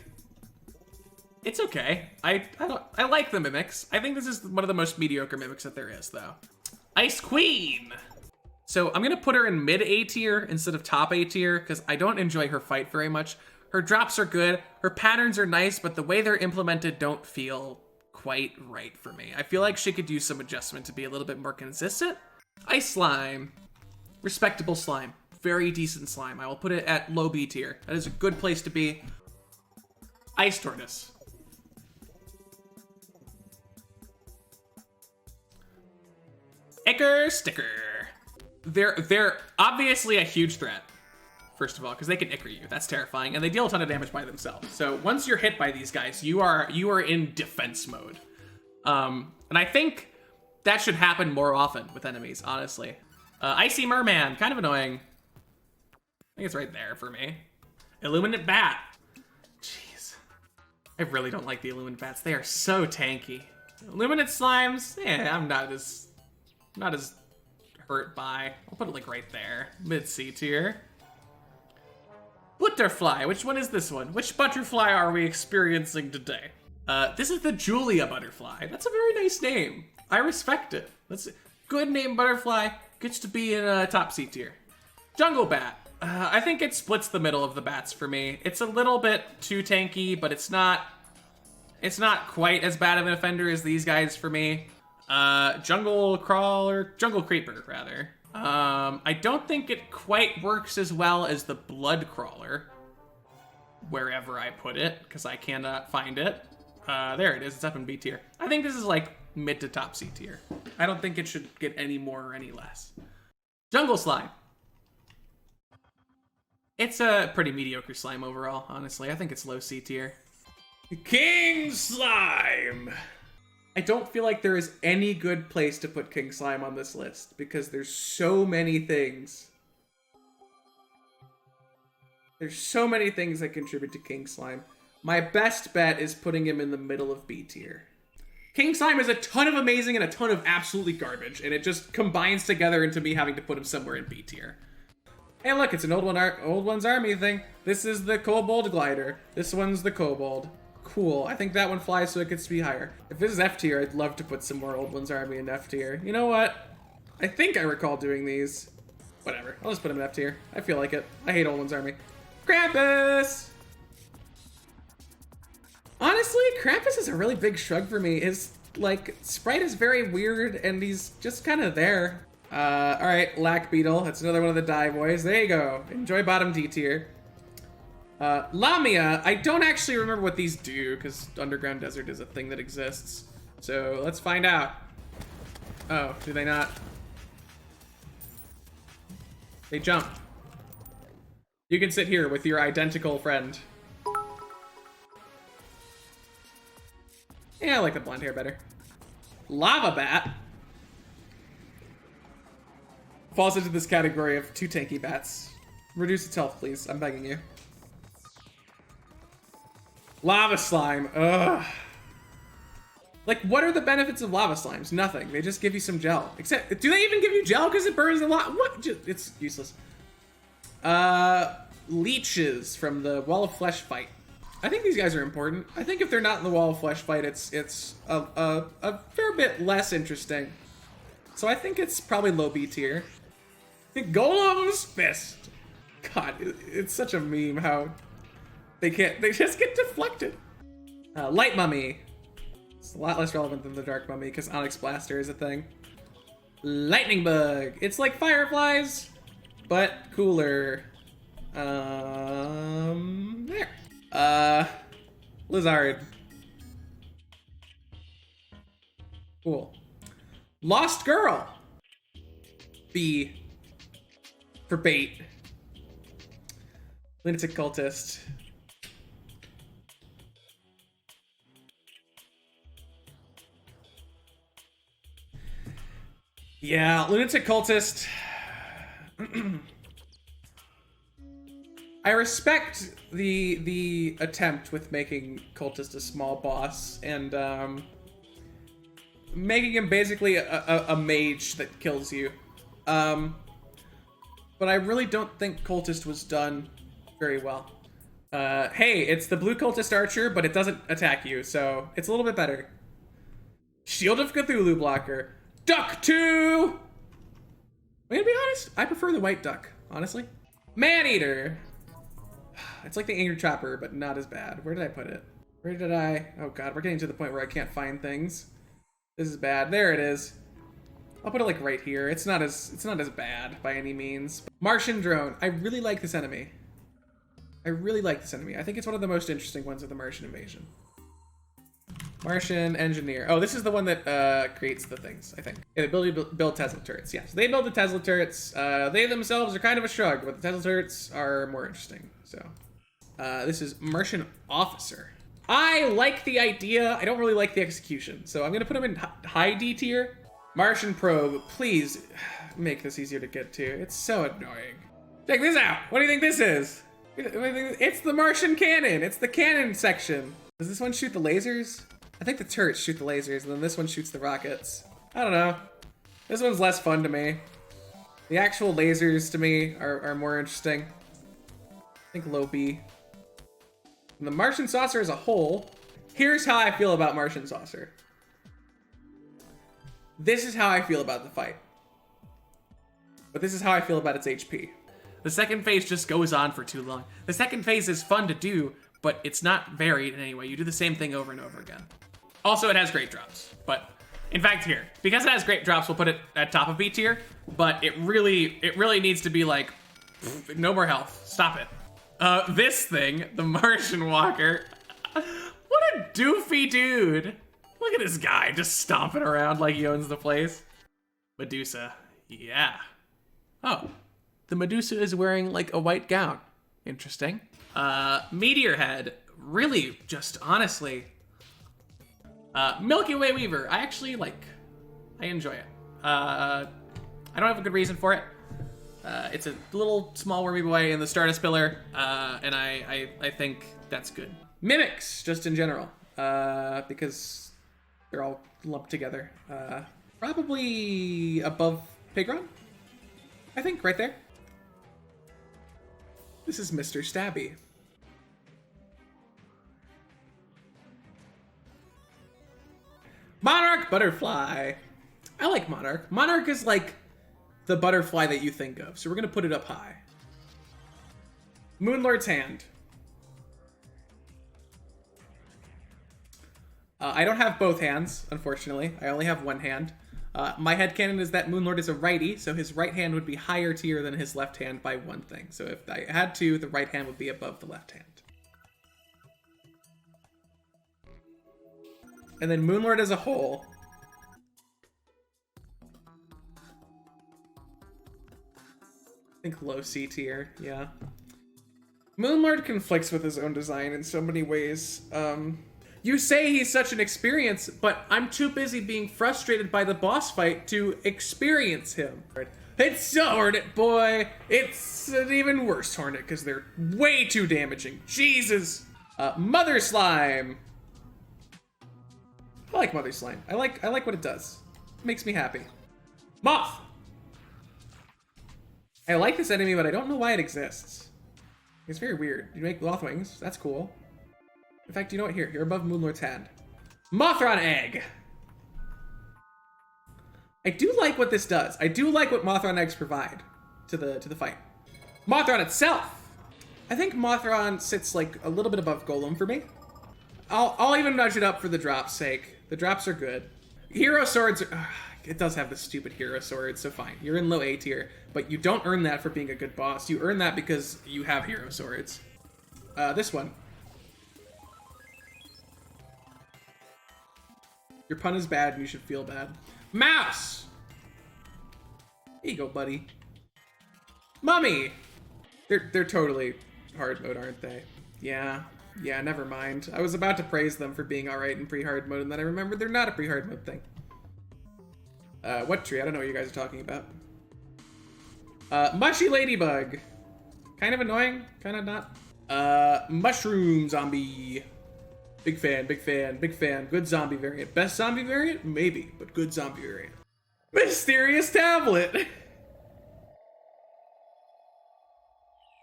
it's okay. I like the mimics. I think this is one of the most mediocre mimics that there is, though. Ice Queen. So I'm gonna put her in mid A tier instead of top A tier because I don't enjoy her fight very much. Her drops are good, her patterns are nice, but the way they're implemented don't feel quite right for me. I feel like she could use some adjustment to be a little bit more consistent. Ice Slime. Respectable slime. Very decent slime. I will put it at low B tier. That is a good place to be. Ice Tortoise. Icker Sticker. They're obviously a huge threat, first of all, because they can icker you. That's terrifying, and they deal a ton of damage by themselves. So once you're hit by these guys, you are in defense mode. And I think that should happen more often with enemies, honestly. Icy Merman, kind of annoying. I think it's right there for me. Illuminate Bat. Jeez. I really don't like the Illuminate Bats. They are so tanky. Illuminate Slimes, I'm not as hurt by. I'll put it like right there. Mid C tier. Butterfly. Which one is this one? Which butterfly are we experiencing today? This is the Julia Butterfly. That's a very nice name. I respect it. That's a good name, Butterfly. Gets to be in a top C tier. Jungle Bat. I think it splits the middle of the bats for me. It's a little bit too tanky, but it's not quite as bad of an offender as these guys for me. Jungle Creeper, rather. I don't think it quite works as well as the Blood Crawler, wherever I put it, because I cannot find it. There it is, it's up in B tier. I think this is like mid to top C tier. I don't think it should get any more or any less. Jungle Slime. It's a pretty mediocre slime overall, honestly. I think it's low C tier. King Slime! I don't feel like there is any good place to put King Slime on this list because there's so many things. There's so many things that contribute to King Slime. My best bet is putting him in the middle of B tier. King Slime is a ton of amazing and a ton of absolutely garbage, and it just combines together into me having to put him somewhere in B tier. Hey look, it's an Old One's Army thing. This is the Kobold Glider. This one's the Kobold. Cool. I think that one flies so it gets to be higher. If this is F tier, I'd love to put some more Old One's Army in F tier. You know what? I think I recall doing these. Whatever. I'll just put them in F tier. I feel like it. I hate Old One's Army. Krampus! Honestly, Krampus is a really big shrug for me. His, like, sprite is very weird, and he's just kind of there. Alright, Lack Beetle. That's another one of the die boys. There you go. Enjoy bottom D tier. Lamia. I don't actually remember what these do, because Underground Desert is a thing that exists. So, let's find out. Oh, do they not? They jump. You can sit here with your identical friend. Yeah, I like the blonde hair better. Lava Bat falls into this category of too tanky bats. Reduce its health, please. I'm begging you. Lava Slime. Ugh. Like, what are the benefits of lava slimes? Nothing. They just give you some gel. Except, do they even give you gel because it burns a lot? What? It's useless. Leeches from the Wall of Flesh fight. I think these guys are important. I think if they're not in the Wall of Flesh fight, it's a fair bit less interesting. So I think it's probably low B tier. The Golem's Fist. God, it's such a meme how they just get deflected. Light Mummy. It's a lot less relevant than the Dark Mummy because Onyx Blaster is a thing. Lightning bug. It's like fireflies, but cooler. There. Lizard. Cool. Lost girl. B. For bait. Lunatic cultist. Yeah, lunatic cultist. I respect the attempt with making cultist a small boss and making him basically a mage that kills you. But I really don't think cultist was done very well. Hey, it's the blue cultist archer, but it doesn't attack you, so it's a little bit better. Shield of Cthulhu blocker. Duck 2! I'm gonna be honest, I prefer the white duck, honestly. Man-eater. It's like the angry trapper, but not as bad. Where did I put it? Where did I? Oh god, we're getting to the point where I can't find things. This is bad. There it is. I'll put it like right here. It's not as bad by any means. Martian drone. I really like this enemy. I really like this enemy. I think it's one of the most interesting ones of the Martian invasion. Martian engineer. Oh, this is the one that creates the things, I think. Yeah, the ability to build Tesla turrets. Yeah, so they build the Tesla turrets. They themselves are kind of a shrug, but the Tesla turrets are more interesting. So, this is Martian officer. I like the idea. I don't really like the execution. So I'm going to put him in high D tier. Martian probe. Please make this easier to get to. It's so annoying. Check this out. What do you think this is? It's the Martian cannon. It's the cannon section. Does this one shoot the lasers? I think the turrets shoot the lasers, and then this one shoots the rockets. I don't know. This one's less fun to me. The actual lasers, to me, are more interesting. I think low B. And the Martian saucer as a whole, here's how I feel about Martian saucer. This is how I feel about the fight. But this is how I feel about its HP. The second phase just goes on for too long. The second phase is fun to do, but it's not varied in any way. You do the same thing over and over again. Also, it has great drops, but in fact here, because it has great drops, we'll put it at top of B tier, but it really needs to be like, no more health, stop it. This thing, the Martian Walker, what a doofy dude. Look at this guy just stomping around like he owns the place. Medusa, yeah. Oh, the Medusa is wearing like a white gown. Interesting. Meteor Head, really just honestly, Milky Way Weaver, I actually I enjoy it. I don't have a good reason for it. It's a little small wormy boy in the Stardust Pillar, and I think that's good. Mimics, just in general, because they're all lumped together. Probably above Pigron, I think, right there. This is Mr. Stabby. Monarch Butterfly. I like Monarch. Monarch is like the butterfly that you think of, so we're gonna put it up high. Moonlord's Hand. I don't have both hands, unfortunately. I only have one hand. My headcanon is that Moonlord is a righty, so his right hand would be higher tier than his left hand by one thing. So if I had to, the right hand would be above the left hand. And then Moonlord as a whole. I think low C tier, yeah. Moonlord conflicts with his own design in so many ways. You say he's such an experience, but I'm too busy being frustrated by the boss fight to experience him. It's a Hornet boy. It's an even worse Hornet because they're way too damaging. Jesus. Mother Slime. I like Mother Slime. I like what it does. It makes me happy. Moth. I like this enemy, but I don't know why it exists. It's very weird. You make moth wings. That's cool. In fact, you know what? Here, you're above Moonlord's hand. Mothron egg. I do like what this does. I do like what Mothron eggs provide to the fight. Mothron itself. I think Mothron sits like a little bit above Golem for me. I'll even nudge it up for the drop's sake. The drops are good. Hero swords are, it does have the stupid hero sword, so fine. You're in low A tier, but you don't earn that for being a good boss. You earn that because you have hero swords. This one. Your pun is bad and you should feel bad. Mouse! Here you go, buddy. Mummy! They're totally hard mode, aren't they? Yeah, never mind. I was about to praise them for being alright in pre-hard mode, and then I remembered they're not a pre-hard mode thing. What tree? I don't know what you guys are talking about. Mushy Ladybug. Kind of annoying, kind of not. Mushroom Zombie. Big fan, big fan, big fan. Good zombie variant. Best zombie variant? Maybe, but good zombie variant. Mysterious Tablet.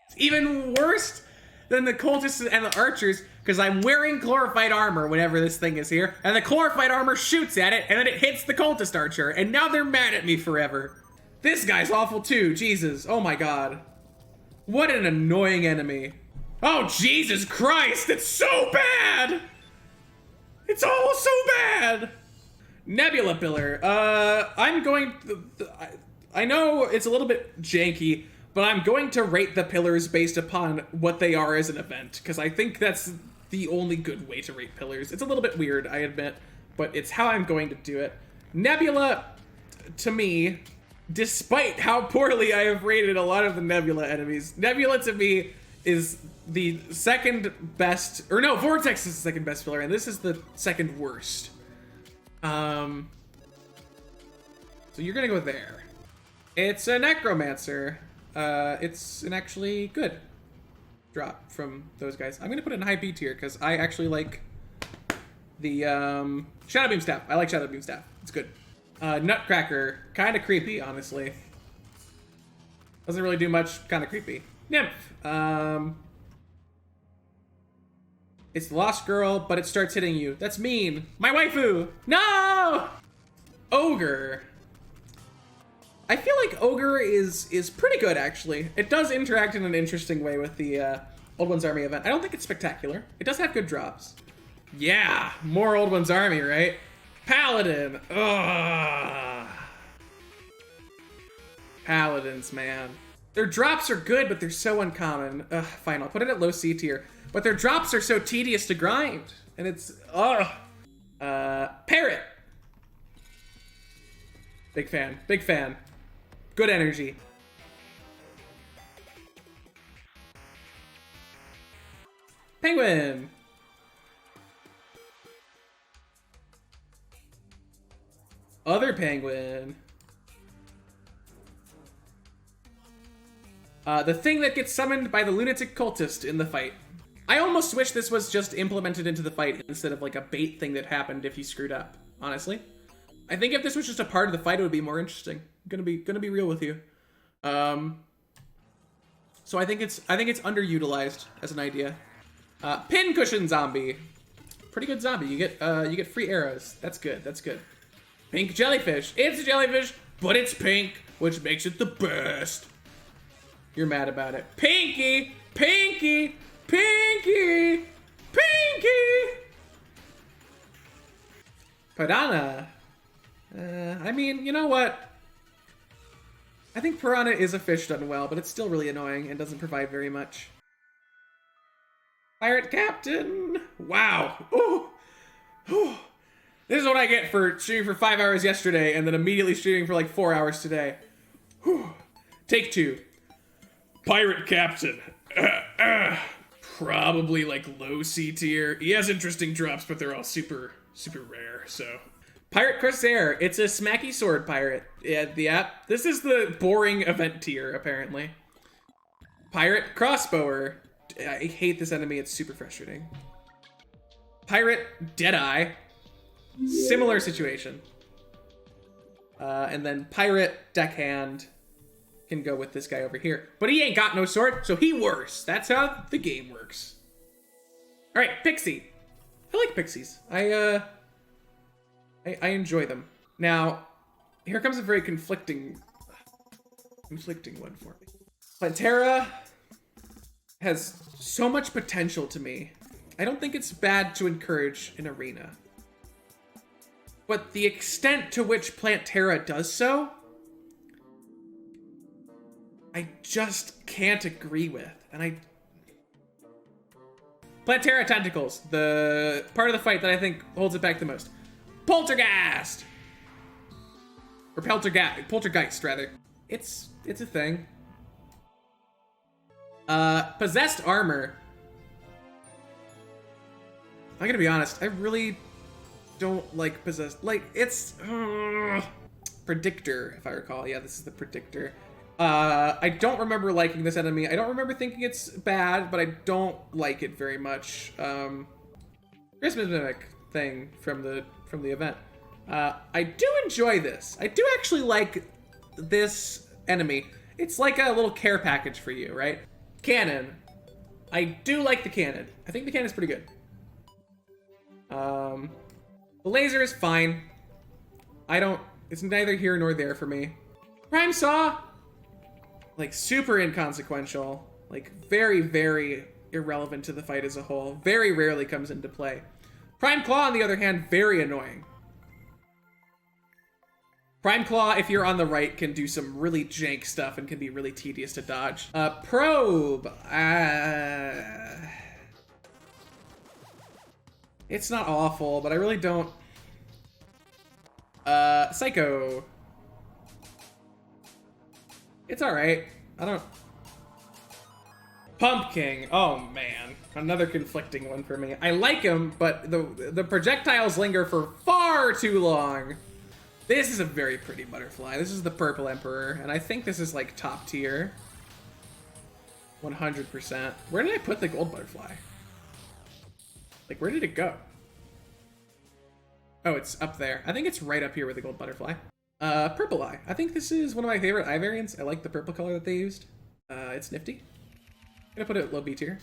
It's even worse than the cultists and the archers, because I'm wearing glorified armor whenever this thing is here, and the glorified armor shoots at it, and then it hits the cultist archer, and now they're mad at me forever. This guy's awful too, Jesus. Oh my god. What an annoying enemy. Oh, Jesus Christ, it's so bad! It's all so bad! Nebula Pillar. I'm going... I know it's a little bit janky, but I'm going to rate the pillars based upon what they are as an event, because I think that's the only good way to rate pillars. It's a little bit weird, I admit, but it's how I'm going to do it. Nebula, to me, despite how poorly I have rated a lot of the Nebula enemies, Nebula to me is the second best, or no, Vortex is the second best pillar, and this is the second worst. So you're gonna go there. It's a Necromancer. It's an actually good drop from those guys. I'm gonna put it in high B tier because I actually like the Shadow Beam Staff. I like Shadow Beam Staff. It's good. Nutcracker, kind of creepy, honestly. Doesn't really do much. Kind of creepy. Nymph. It's the Lost Girl, but it starts hitting you. That's mean. My waifu. No. Ogre. I feel like Ogre is pretty good, actually. It does interact in an interesting way with the Old One's Army event. I don't think it's spectacular. It does have good drops. Yeah, more Old One's Army, right? Paladin. Ugh. Paladins, man. Their drops are good, but they're so uncommon. Ugh, fine, I'll put it at low C tier. But their drops are so tedious to grind. And it's, ugh. Parrot. Big fan, big fan. Good energy. Penguin. Other penguin. The thing that gets summoned by the lunatic cultist in the fight. I almost wish this was just implemented into the fight instead of like a bait thing that happened if you screwed up, honestly. I think if this was just a part of the fight, it would be more interesting. Gonna be real with you. So I think it's underutilized as an idea. Pincushion zombie. Pretty good zombie. You get free arrows. That's good. That's good. Pink jellyfish. It's a jellyfish, but it's pink, which makes it the best. You're mad about it. Pinky! Pinky! Pinky! Pinky! Piranha. I mean, you know what? I think Piranha is a fish done well, but it's still really annoying and doesn't provide very much. Pirate Captain! Wow. Ooh. Ooh. This is what I get for streaming for 5 hours yesterday and then immediately streaming for like 4 hours today. Whew. Take two. Pirate Captain. Probably like low C tier. He has interesting drops, but they're all super rare, so. Pirate Corsair. It's a smacky sword pirate. Yeah. This is the boring event tier, apparently. Pirate Crossbower. I hate this enemy. It's super frustrating. Pirate Deadeye. Similar situation. And then Pirate Deckhand can go with this guy over here. But he ain't got no sword, so he worse. That's how the game works. All right, Pixie. I like pixies. I enjoy them. Now, here comes a very conflicting one for me. Plantera has so much potential to me. I don't think it's bad to encourage an arena. but the extent to which Plantera does so, I just can't agree with. And Plantera Tentacles, the part of the fight that I think holds it back the most. Poltergeist! Or Poltergeist, rather. It's a thing. Possessed Armor. I'm gonna be honest, I really don't like Possessed. Like, it's... Predictor, if I recall. Yeah, this is the Predictor. I don't remember liking this enemy. I don't remember thinking it's bad, but I don't like it very much. Christmas Mimic thing from the event. I do enjoy this. I do actually like this enemy. It's like a little care package for you, right? Cannon. I do like the cannon. I think the cannon's pretty good. The laser is fine. It's neither here nor there for me. Prime Saw, like super inconsequential, like very, very irrelevant to the fight as a whole. Very rarely comes into play. Prime Claw, on the other hand, very annoying. Prime Claw, if you're on the right, can do some really jank stuff and can be really tedious to dodge. Probe. It's not awful, but I really don't. Psycho. It's alright. I don't... Pumpkin. Oh, man. Another conflicting one for me. I like him, but the projectiles linger for far too long. This is a very pretty butterfly. This is the Purple Emperor, and I think this is, like, top tier. 100%. Where did I put the gold butterfly? Like, where did it go? Oh, it's up there. I think it's right up here with the gold butterfly. Purple Eye. I think this is one of my favorite eye variants. I like the purple color that they used. It's nifty. I'm gonna put it at low B tier.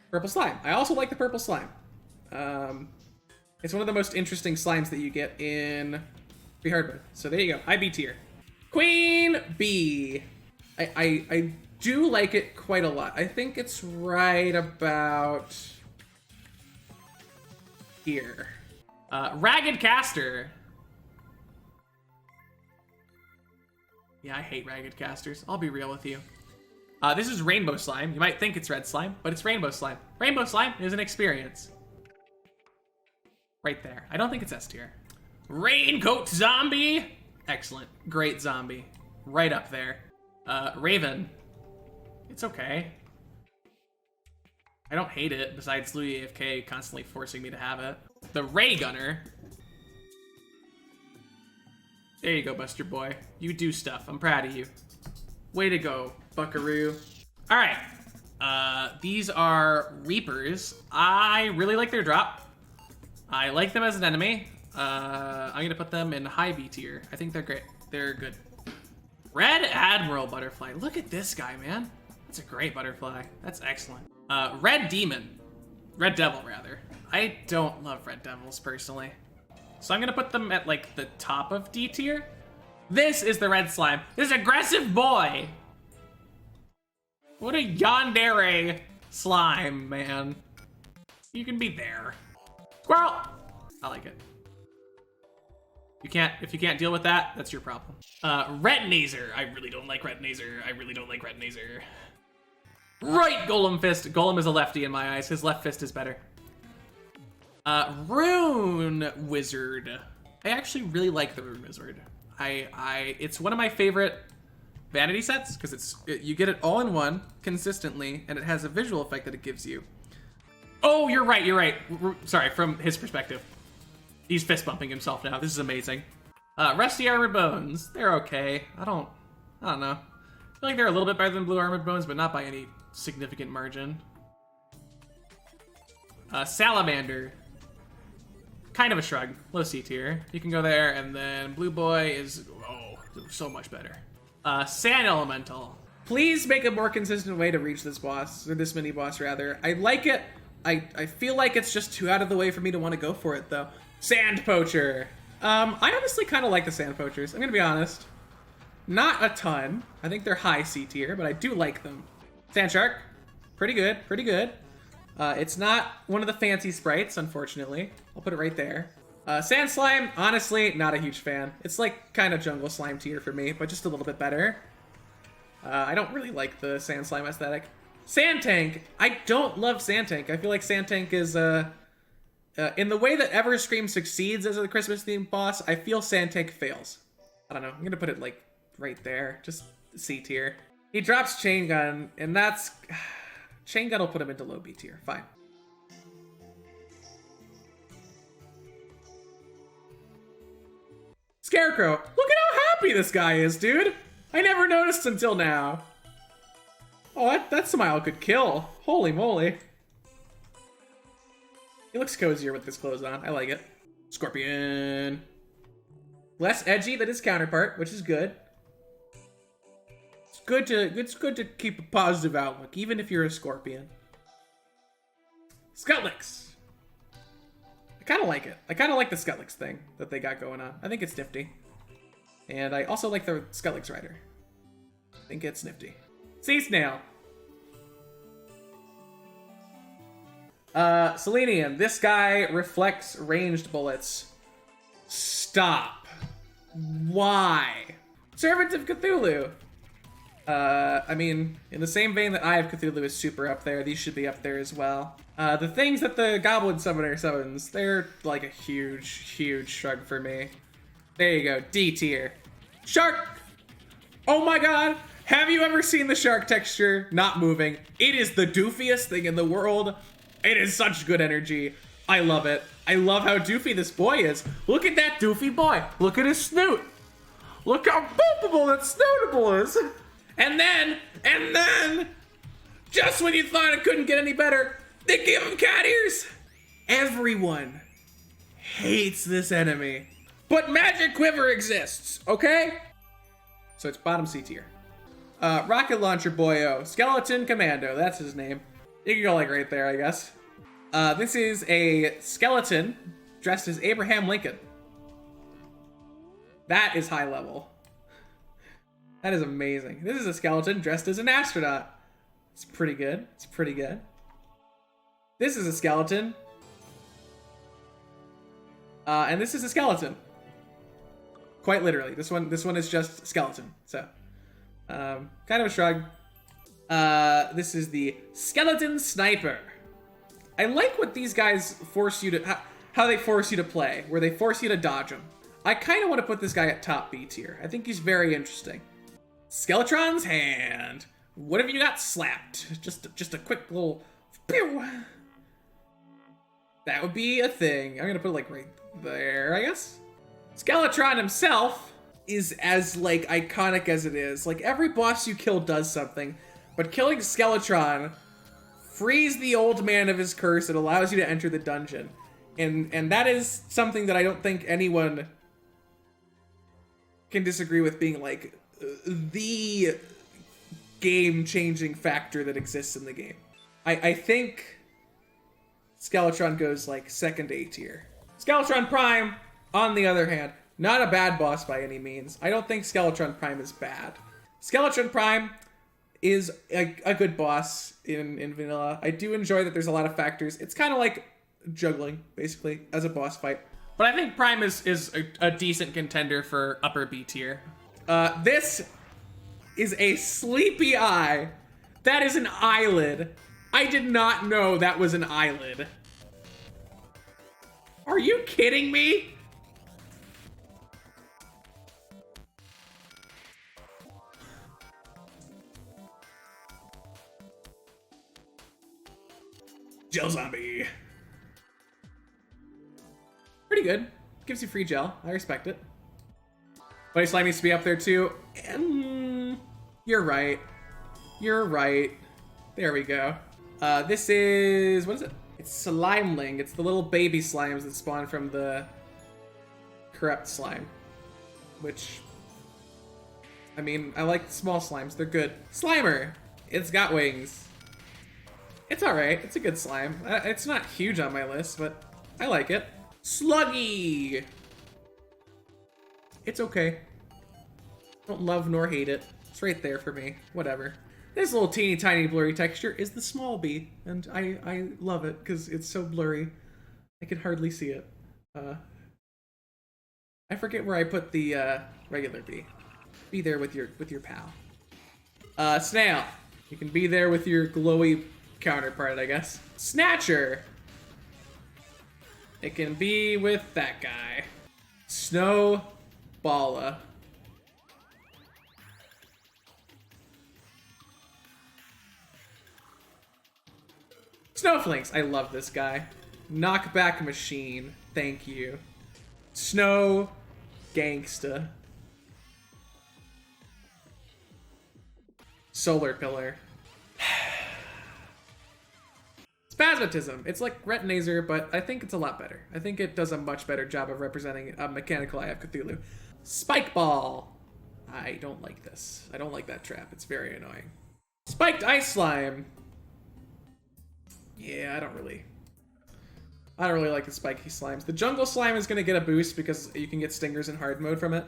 Purple Slime. I also like the purple slime. It's one of the most interesting slimes that you get in Free Hard Mode. So there you go. IB tier. Queen Bee. I do like it quite a lot. I think it's right about here. Ragged Caster. Yeah, I hate Ragged Casters. I'll be real with you. This is Rainbow Slime. You might think it's Red Slime, but it's Rainbow Slime. Rainbow Slime is an experience. Right there. I don't think it's S tier. Raincoat Zombie. Excellent. Great zombie. Right up there. Raven. It's okay. I don't hate it, besides Louis AFK constantly forcing me to have it. The Ray Gunner. There you go, Buster Boy. You do stuff. I'm proud of you. Way to go, Buckaroo. All right. These are Reapers. I really like their drop. I like them as an enemy. I'm gonna put them in high B tier. I think they're great. They're good. Red Admiral Butterfly. Look at this guy, man. That's a great butterfly. That's excellent. Red Demon. Red Devil, rather. I don't love Red Devils, personally. So I'm gonna put them at, like, the top of D tier. This is the Red Slime. This aggressive boy. What a yandere slime, man. You can be there. Squirrel! I like it. If you can't deal with that, that's your problem. Retinazer. I really don't like Retinazer. I really don't like Retinazer. Right, Golem Fist. Golem is a lefty in my eyes. His left fist is better. Rune Wizard. I actually really like the Rune Wizard. It's one of my favorite vanity sets because you get it all in one consistently, and it has a visual effect that it gives you. Oh, you're right. You're right. Sorry, from his perspective. He's fist bumping himself now. This is amazing. Rusty Armored Bones. They're okay. I don't know. I feel like they're a little bit better than Blue Armored Bones, but not by any significant margin. Salamander. Kind of a shrug. Low C tier. You can go there, and then Blue Boy is, so much better. Sand Elemental. Please make a more consistent way to reach this boss, or this mini boss rather. I like it. I feel like it's just too out of the way for me to want to go for it though. Sand Poacher. I honestly kind of like the Sand Poachers. I'm gonna be honest. Not a ton. I think they're high C tier, but I do like them. Sand Shark. Pretty good, pretty good. It's not one of the fancy sprites, unfortunately. I'll put it right there. Sand slime, honestly, not a huge fan. It's like kind of jungle slime tier for me, but just a little bit better. I don't really like the sand slime aesthetic. Sand tank, I don't love sand tank. I feel like sand tank is in the way that Everscream succeeds as a Christmas themed boss, I feel sand tank fails. I don't know. I'm gonna put it like right there, just C tier. He drops chain gun, and that's chain gun will put him into low B tier. Fine. Scarecrow. Look at how happy this guy is, dude. I never noticed until now. Oh, that smile could kill. Holy moly. He looks cozier with his clothes on. I like it. Scorpion. Less edgy than his counterpart, which is good. It's good to keep a positive outlook, even if you're a scorpion. Scutlix. I kind of like it. I kind of like the Scutlix thing that they got going on. I think it's nifty. And I also like the Scutlix Rider. I think it's nifty. Sea Snail. Selenium. This guy reflects ranged bullets. Stop. Why? Servant of Cthulhu. I mean, in the same vein that Eye of Cthulhu is super up there, these should be up there as well. The things that the Goblin Summoner summons, they're like a huge, huge shrug for me. There you go, D tier. Shark! Oh my god! Have you ever seen the shark texture not moving? It is the doofiest thing in the world. It is such good energy. I love it. I love how doofy this boy is. Look at that doofy boy. Look at his snoot. Look how boopable that snootable is. And then, just when you thought it couldn't get any better, they give him cat ears. Everyone hates this enemy. But Magic Quiver exists, okay? So it's bottom C tier. Rocket Launcher Boyo. Skeleton Commando, that's his name. You can go like right there, I guess. This is a skeleton dressed as Abraham Lincoln. That is high level. That is amazing. This is a skeleton dressed as an astronaut. It's pretty good. It's pretty good. This is a skeleton. And this is a skeleton. Quite literally. This one is just skeleton. So, kind of a shrug. This is the Skeleton Sniper. I like what these guys force you to, how they force you to play, where they force you to dodge them. I kind of want to put this guy at top B tier. I think he's very interesting. Skeletron's Hand. What have you got slapped? Just a quick little pew. That would be a thing. I'm gonna put it like right there, I guess. Skeletron himself is as like iconic as it is. Like every boss you kill does something, but killing Skeletron frees the old man of his curse. It allows you to enter the dungeon. And that is something that I don't think anyone can disagree with being like the game-changing factor that exists in the game. I think Skeletron goes like second A tier. Skeletron Prime, on the other hand, not a bad boss by any means. I don't think Skeletron Prime is bad. Skeletron Prime is a good boss in vanilla. I do enjoy that there's a lot of factors. It's kind of like juggling, basically, as a boss fight. But I think Prime is a decent contender for upper B tier. This is a sleepy eye. That is an eyelid. I did not know that was an eyelid. Are you kidding me? Gel Zombie. Pretty good. Gives you free gel. I respect it. Buddy Slime needs to be up there too. You're right. You're right. There we go. This is... what is it? It's Slimeling. It's the little baby slimes that spawn from the corrupt slime. Which... I mean, I like small slimes. They're good. Slimer. It's got wings. It's alright. It's a good slime. It's not huge on my list, but I like it. Sluggy! It's okay. Don't love nor hate it. It's right there for me. Whatever. This little teeny tiny blurry texture is the small bee, and I love it because it's so blurry. I can hardly see it. I forget where I put the regular bee. Be there with your pal. Snail. You can be there with your glowy counterpart, I guess. Snatcher. It can be with that guy. Snowballa. Snowflakes. I love this guy. Knockback machine. Thank you. Snow gangsta. Solar pillar. Spasmatism. It's like Retinazer, but I think it's a lot better. I think it does a much better job of representing a mechanical Eye of Cthulhu. Spike ball. I don't like this. I don't like that trap. It's very annoying. Spiked ice slime. Yeah, I don't really like the spiky slimes. The jungle slime is gonna get a boost because you can get stingers in hard mode from it.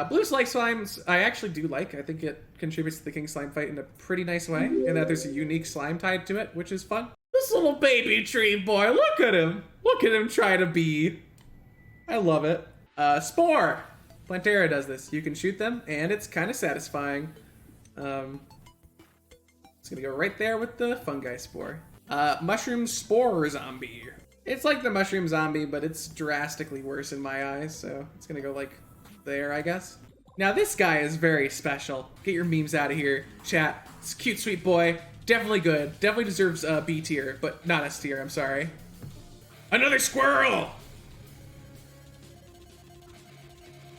Blue slime slimes, I actually do like. I think it contributes to the king slime fight in a pretty nice way, in that there's a unique slime tied to it, which is fun. This little baby tree boy, look at him. Look at him try to be. I love it. Spore. Plantera does this. You can shoot them, and it's kind of satisfying. It's gonna go right there with the fungi spore. Mushroom spore zombie. It's like the mushroom zombie, but it's drastically worse in my eyes, so it's gonna go like there, I guess. Now this guy is very special. Get your memes out of here, chat. It's a cute, sweet boy. Definitely good. Definitely deserves B tier, but not S tier, I'm sorry. Another squirrel!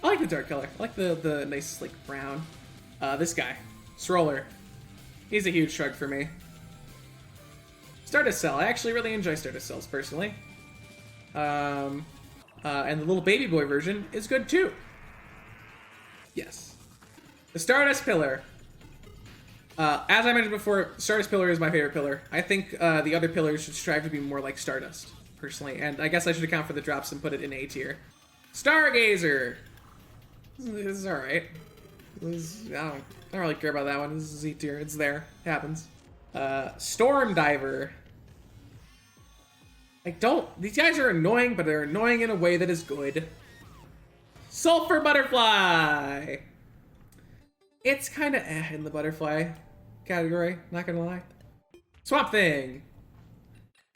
I like the dark color. I like the nice, like, brown. This guy. Stroller. He's a huge shrug for me. Stardust Cell. I actually really enjoy Stardust Cells, personally. And the little baby boy version is good, too. Yes. The Stardust Pillar. As I mentioned before, Stardust Pillar is my favorite pillar. I think the other pillars should strive to be more like Stardust, personally. And I guess I should account for the drops and put it in A tier. Stargazer. This is alright. I don't really care about that one. This is Z tier. It's there. It happens. Storm Diver. These guys are annoying, but they're annoying in a way that is good. Sulfur Butterfly. It's kind of in the butterfly category, not gonna lie. Swamp Thing.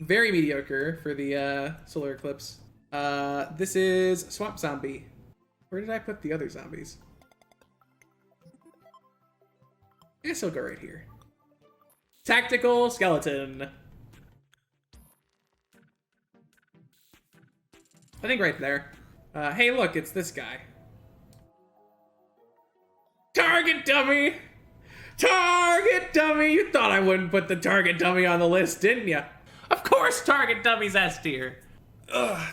Very mediocre for the solar eclipse. This is Swamp Zombie. Where did I put the other zombies? I guess I'll go right here. Tactical Skeleton. I think right there. Hey, look, it's this guy. Target Dummy! Target Dummy! You thought I wouldn't put the Target Dummy on the list, didn't ya? Of course Target Dummy's S tier.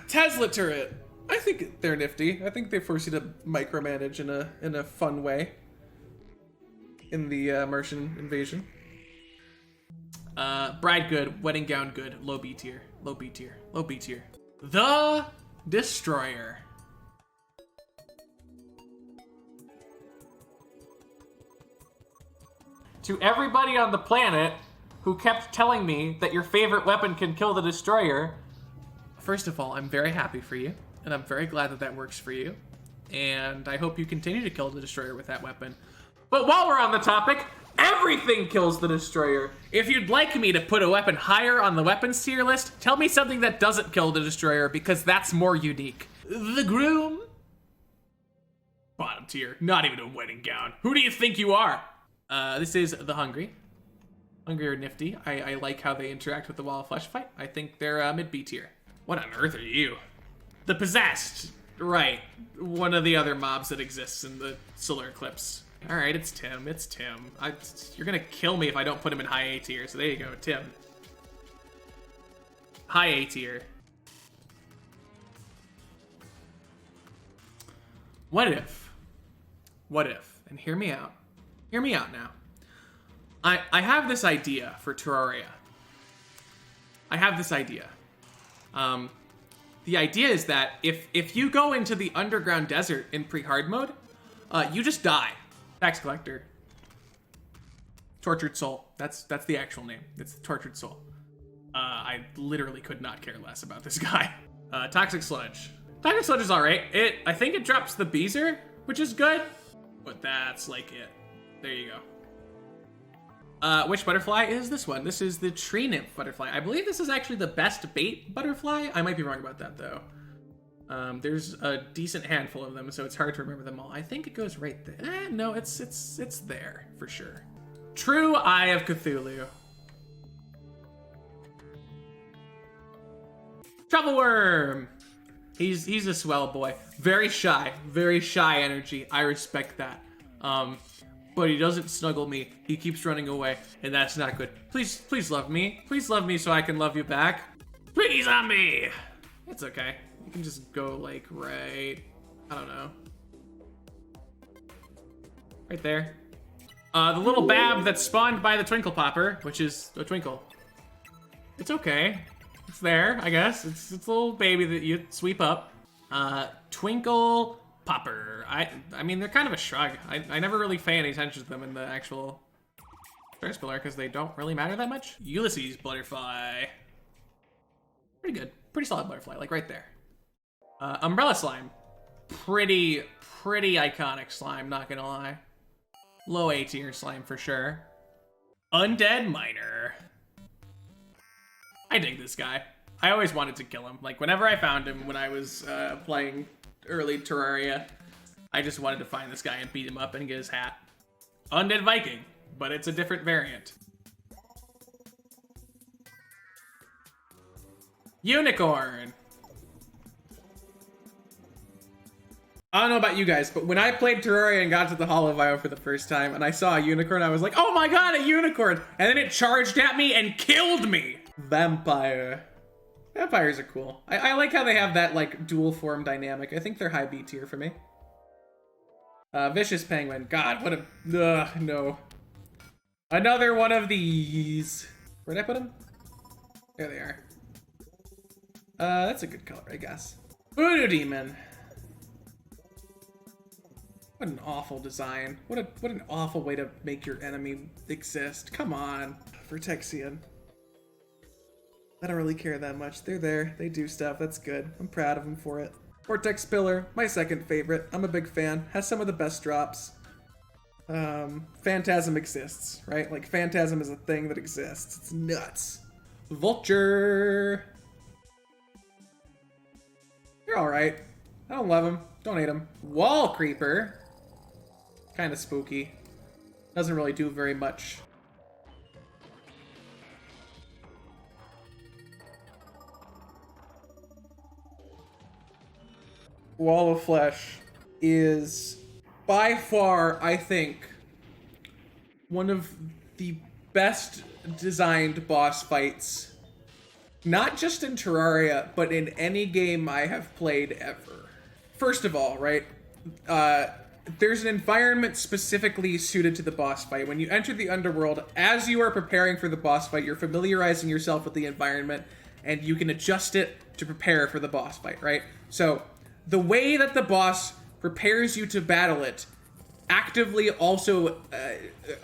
Tesla Turret. I think they're nifty. I think they force you to micromanage in a fun way. In the Martian invasion. Bride good, wedding gown good, low B tier, low B tier, low B tier. The Destroyer. To everybody on the planet who kept telling me that your favorite weapon can kill the Destroyer, first of all, I'm very happy for you, and I'm very glad that that works for you, and I hope you continue to kill the Destroyer with that weapon. But while we're on the topic, everything kills the Destroyer. If you'd like me to put a weapon higher on the weapons tier list, tell me something that doesn't kill the Destroyer, because that's more unique. The Groom? Bottom tier, not even a wedding gown. Who do you think you are? This is the Hungry. Hungry are nifty. I like how they interact with the Wall of Flesh fight. I think they're mid B tier. What on earth are you? The Possessed. Right. One of the other mobs that exists in the solar eclipse. All right, it's Tim. It's Tim. You're gonna kill me if I don't put him in high A tier. So there you go, Tim. High A tier. What if? What if? And hear me out. Hear me out now. I have this idea for Terraria. I have this idea. The idea is that if you go into the underground desert in pre-hard mode, you just die. Tax Collector. Tortured Soul. That's the actual name. It's the Tortured Soul. I literally could not care less about this guy. Toxic Sludge. Diamond Sludge is alright. I think it drops the Beezer, which is good. But that's like it. There you go. Which butterfly is this one? This is the Tree Nymph butterfly. I believe this is actually the best bait butterfly. I might be wrong about that though. There's a decent handful of them, so it's hard to remember them all. I think it goes right there. No, it's there for sure. True Eye of Cthulhu. Trouble Worm. He's a swell boy. Very shy energy. I respect that. But he doesn't snuggle me. He keeps running away, and that's not good. Please love me. Please love me so I can love you back. Please on me. It's okay. You can just go like right, I don't know. Right there. The little bab that's spawned by the Twinkle Popper, which is a twinkle. It's okay. It's there, I guess. It's a little baby that you sweep up. Twinkle Popper. I mean, they're kind of a shrug. I never really pay any attention to them in the actual First Pillar because they don't really matter that much. Ulysses Butterfly. Pretty good. Pretty solid butterfly, like right there. Umbrella Slime. Pretty iconic slime, not gonna lie. Low A tier slime for sure. Undead Miner. I dig this guy. I always wanted to kill him. Like, whenever I found him when I was playing early Terraria, I just wanted to find this guy and beat him up and get his hat. Undead Viking, but it's a different variant. Unicorn. I don't know about you guys, but when I played Terraria and got to the Hollow Bio for the first time and I saw a unicorn, I was like, oh my god, a unicorn! And then it charged at me and killed me! Vampire. Vampires are cool. I like how they have that, like, dual form dynamic. I think they're high B tier for me. Vicious Penguin. God, what a... Ugh, no. Another one of these. Where'd I put them? There they are. That's a good color, I guess. Voodoo Demon. What an awful design. What an awful way to make your enemy exist. Come on. Vertexian. I don't really care that much. They're there. They do stuff. That's good. I'm proud of them for it. Vortex Pillar, my second favorite. I'm a big fan. Has some of the best drops. Phantasm exists, right? Like, Phantasm is a thing that exists. It's nuts. Vulture. You're alright. I don't love him. Don't hate him. Wall Creeper. Kind of spooky. Doesn't really do very much. Wall of Flesh is by far, I think, one of the best designed boss fights, not just in Terraria, but in any game I have played ever. First of all, right, there's an environment specifically suited to the boss fight. When you enter the underworld, as you are preparing for the boss fight, you're familiarizing yourself with the environment, and you can adjust it to prepare for the boss fight, right? So, the way that the boss prepares you to battle it actively also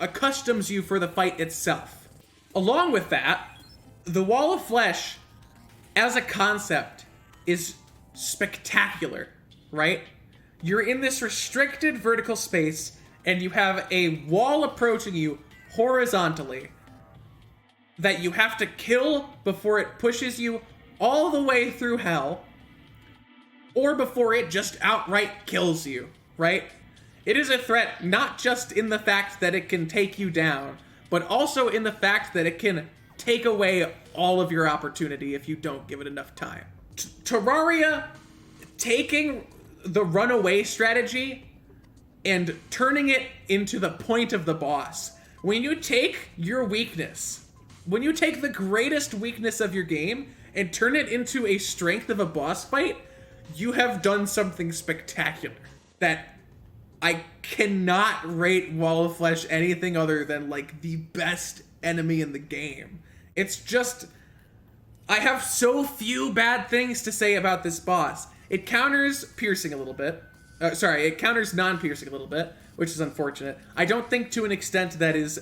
accustoms you for the fight itself. Along with that, the Wall of Flesh, as a concept, is spectacular, right? You're in this restricted vertical space, and you have a wall approaching you horizontally that you have to kill before it pushes you all the way through hell, or before it just outright kills you, right? It is a threat not just in the fact that it can take you down, but also in the fact that it can take away all of your opportunity if you don't give it enough time. Terraria taking the runaway strategy and turning it into the point of the boss. When you take your weakness, when you take the greatest weakness of your game and turn it into a strength of a boss fight, you have done something spectacular that I cannot rate Wall of Flesh anything other than, like, the best enemy in the game. It's just, I have so few bad things to say about this boss. It counters piercing a little bit. It counters non-piercing a little bit, which is unfortunate. I don't think to an extent that is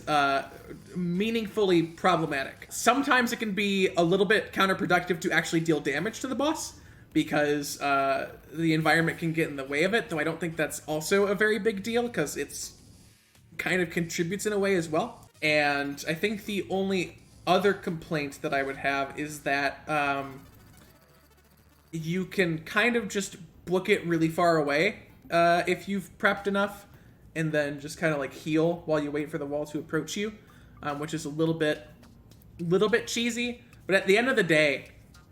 meaningfully problematic. Sometimes it can be a little bit counterproductive to actually deal damage to the boss, because the environment can get in the way of it, though I don't think that's also a very big deal because it's kind of contributes in a way as well. And I think the only other complaint that I would have is that you can kind of just book it really far away if you've prepped enough, and then just kind of like heal while you wait for the wall to approach you, which is a little bit cheesy. But at the end of the day,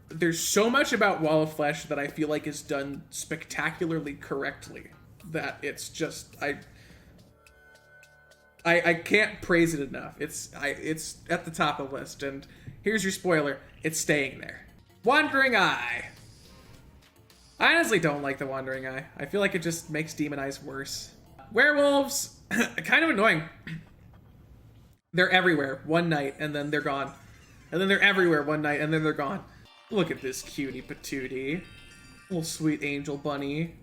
there's so much about Wall of Flesh that I feel like is done spectacularly correctly that it's just I can't praise it enough. It's at the top of the list, and here's your spoiler: it's staying there. Wandering Eye. I honestly don't like the Wandering Eye. I feel like it just makes Demon Eyes worse. Werewolves, kind of annoying. They're everywhere one night and then they're gone. And then they're everywhere one night and then they're gone. Look at this cutie patootie. Little sweet angel bunny.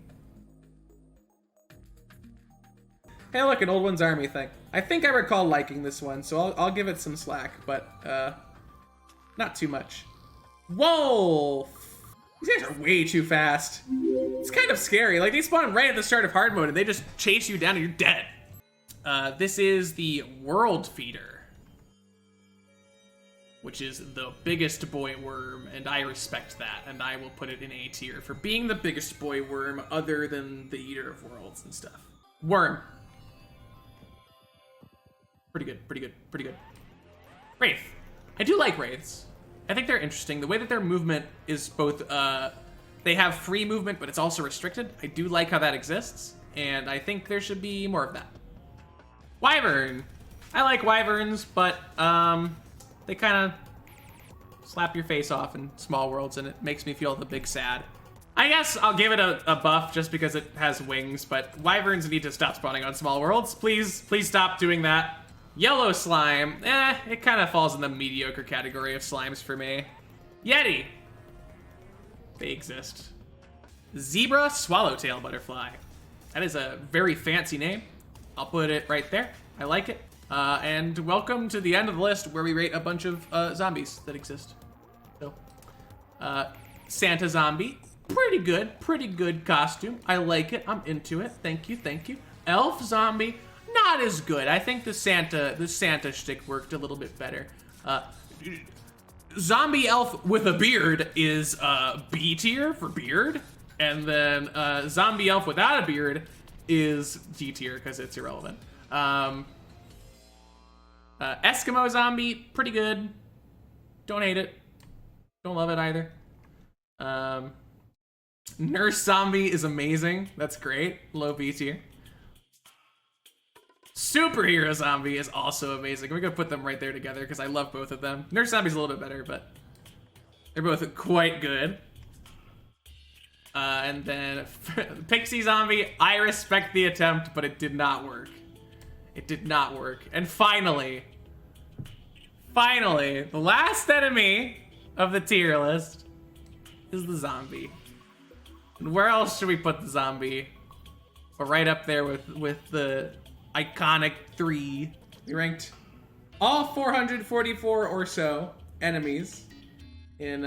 Hey look, an Old One's Army thing. I think I recall liking this one, so I'll give it some slack, but not too much. Wolf! These guys are way too fast. It's kind of scary. Like, they spawn right at the start of hard mode and they just chase you down and you're dead. This is the World Feeder, which is the biggest boy worm, and I respect that, and I will put it in A tier for being the biggest boy worm other than the Eater of Worlds and stuff. Worm. Pretty good, pretty good, pretty good. Wraith. I do like Wraiths. I think they're interesting. The way that their movement is both, they have free movement, but it's also restricted. I do like how that exists, and I think there should be more of that. Wyvern. I like Wyverns, but they kind of slap your face off in Small Worlds, and it makes me feel the big sad. I guess I'll give it a buff just because it has wings, but Wyverns need to stop spawning on Small Worlds. Please stop doing that. Yellow Slime, it kind of falls in the mediocre category of slimes for me. Yeti. They exist. Zebra Swallowtail Butterfly. That is a very fancy name. I'll put it right there. I like it. And welcome to the end of the list where we rate a bunch of zombies that exist. So, Santa Zombie. Pretty good costume. I like it. I'm into it. Thank you, thank you. Elf Zombie. Not as good. I think the Santa shtick worked a little bit better. Zombie elf with a beard is B tier for beard, and then zombie elf without a beard is D tier because it's irrelevant. Eskimo zombie, pretty good. Don't hate it. Don't love it either. Nurse zombie is amazing. That's great. Low B tier. Superhero zombie is also amazing. We're gonna put them right there together because I love both of them. Nurse zombie's a little bit better, but they're both quite good. And then Pixie zombie, I respect the attempt, but it did not work. It did not work. And finally, the last enemy of the tier list is the zombie. And where else should we put the zombie? We're right up there with the iconic 3. We ranked all 444 or so enemies in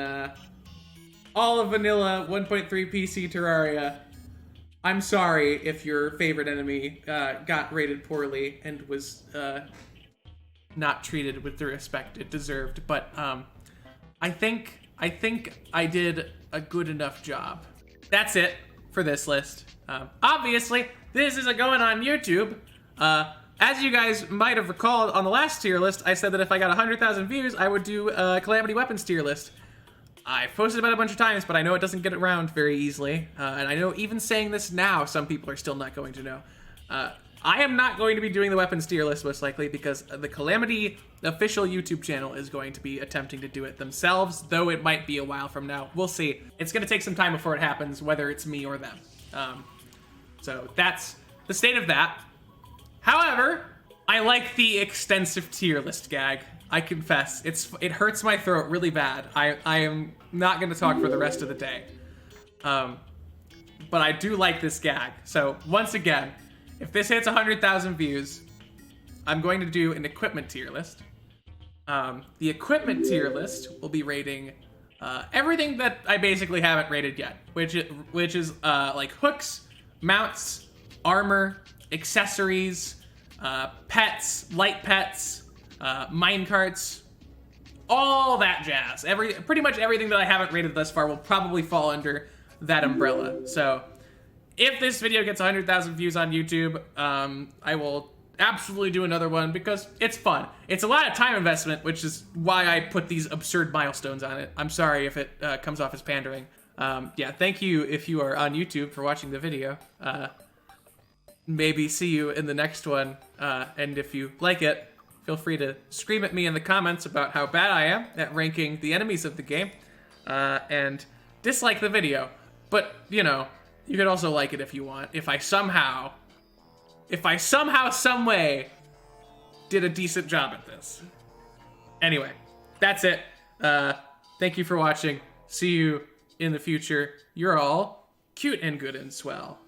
all of vanilla 1.3 PC Terraria. I'm sorry if your favorite enemy got rated poorly and was not treated with the respect it deserved, but I think I did a good enough job. That's it for this list. Obviously, this isn't going on YouTube. As you guys might have recalled on the last tier list, I said that if I got 100,000 views, I would do a Calamity Weapons tier list. I've posted about it a bunch of times, but I know it doesn't get around very easily. And I know even saying this now, some people are still not going to know. I am not going to be doing the weapons tier list most likely because the Calamity official YouTube channel is going to be attempting to do it themselves, though it might be a while from now. We'll see. It's going to take some time before it happens, whether it's me or them. So that's the state of that. However, I like the extensive tier list gag. I confess, it hurts my throat really bad. I am not going to talk for the rest of the day. But I do like this gag. So once again, if this hits 100,000 views, I'm going to do an equipment tier list. The equipment tier list will be rating everything that I basically haven't rated yet, which is like hooks, mounts, armor, accessories, pets, light pets, mine carts, all that jazz. Pretty much everything that I haven't rated thus far will probably fall under that umbrella. So if this video gets 100,000 views on YouTube, I will absolutely do another one because it's fun. It's a lot of time investment, which is why I put these absurd milestones on it. I'm sorry if it comes off as pandering. Yeah, thank you if you are on YouTube for watching the video. Maybe see you in the next one. And if you like it, feel free to scream at me in the comments about how bad I am at ranking the enemies of the game. And dislike the video. But, you know, you could also like it if you want. If I somehow, some way, did a decent job at this. Anyway, that's it. Thank you for watching. See you in the future. You're all cute and good and swell.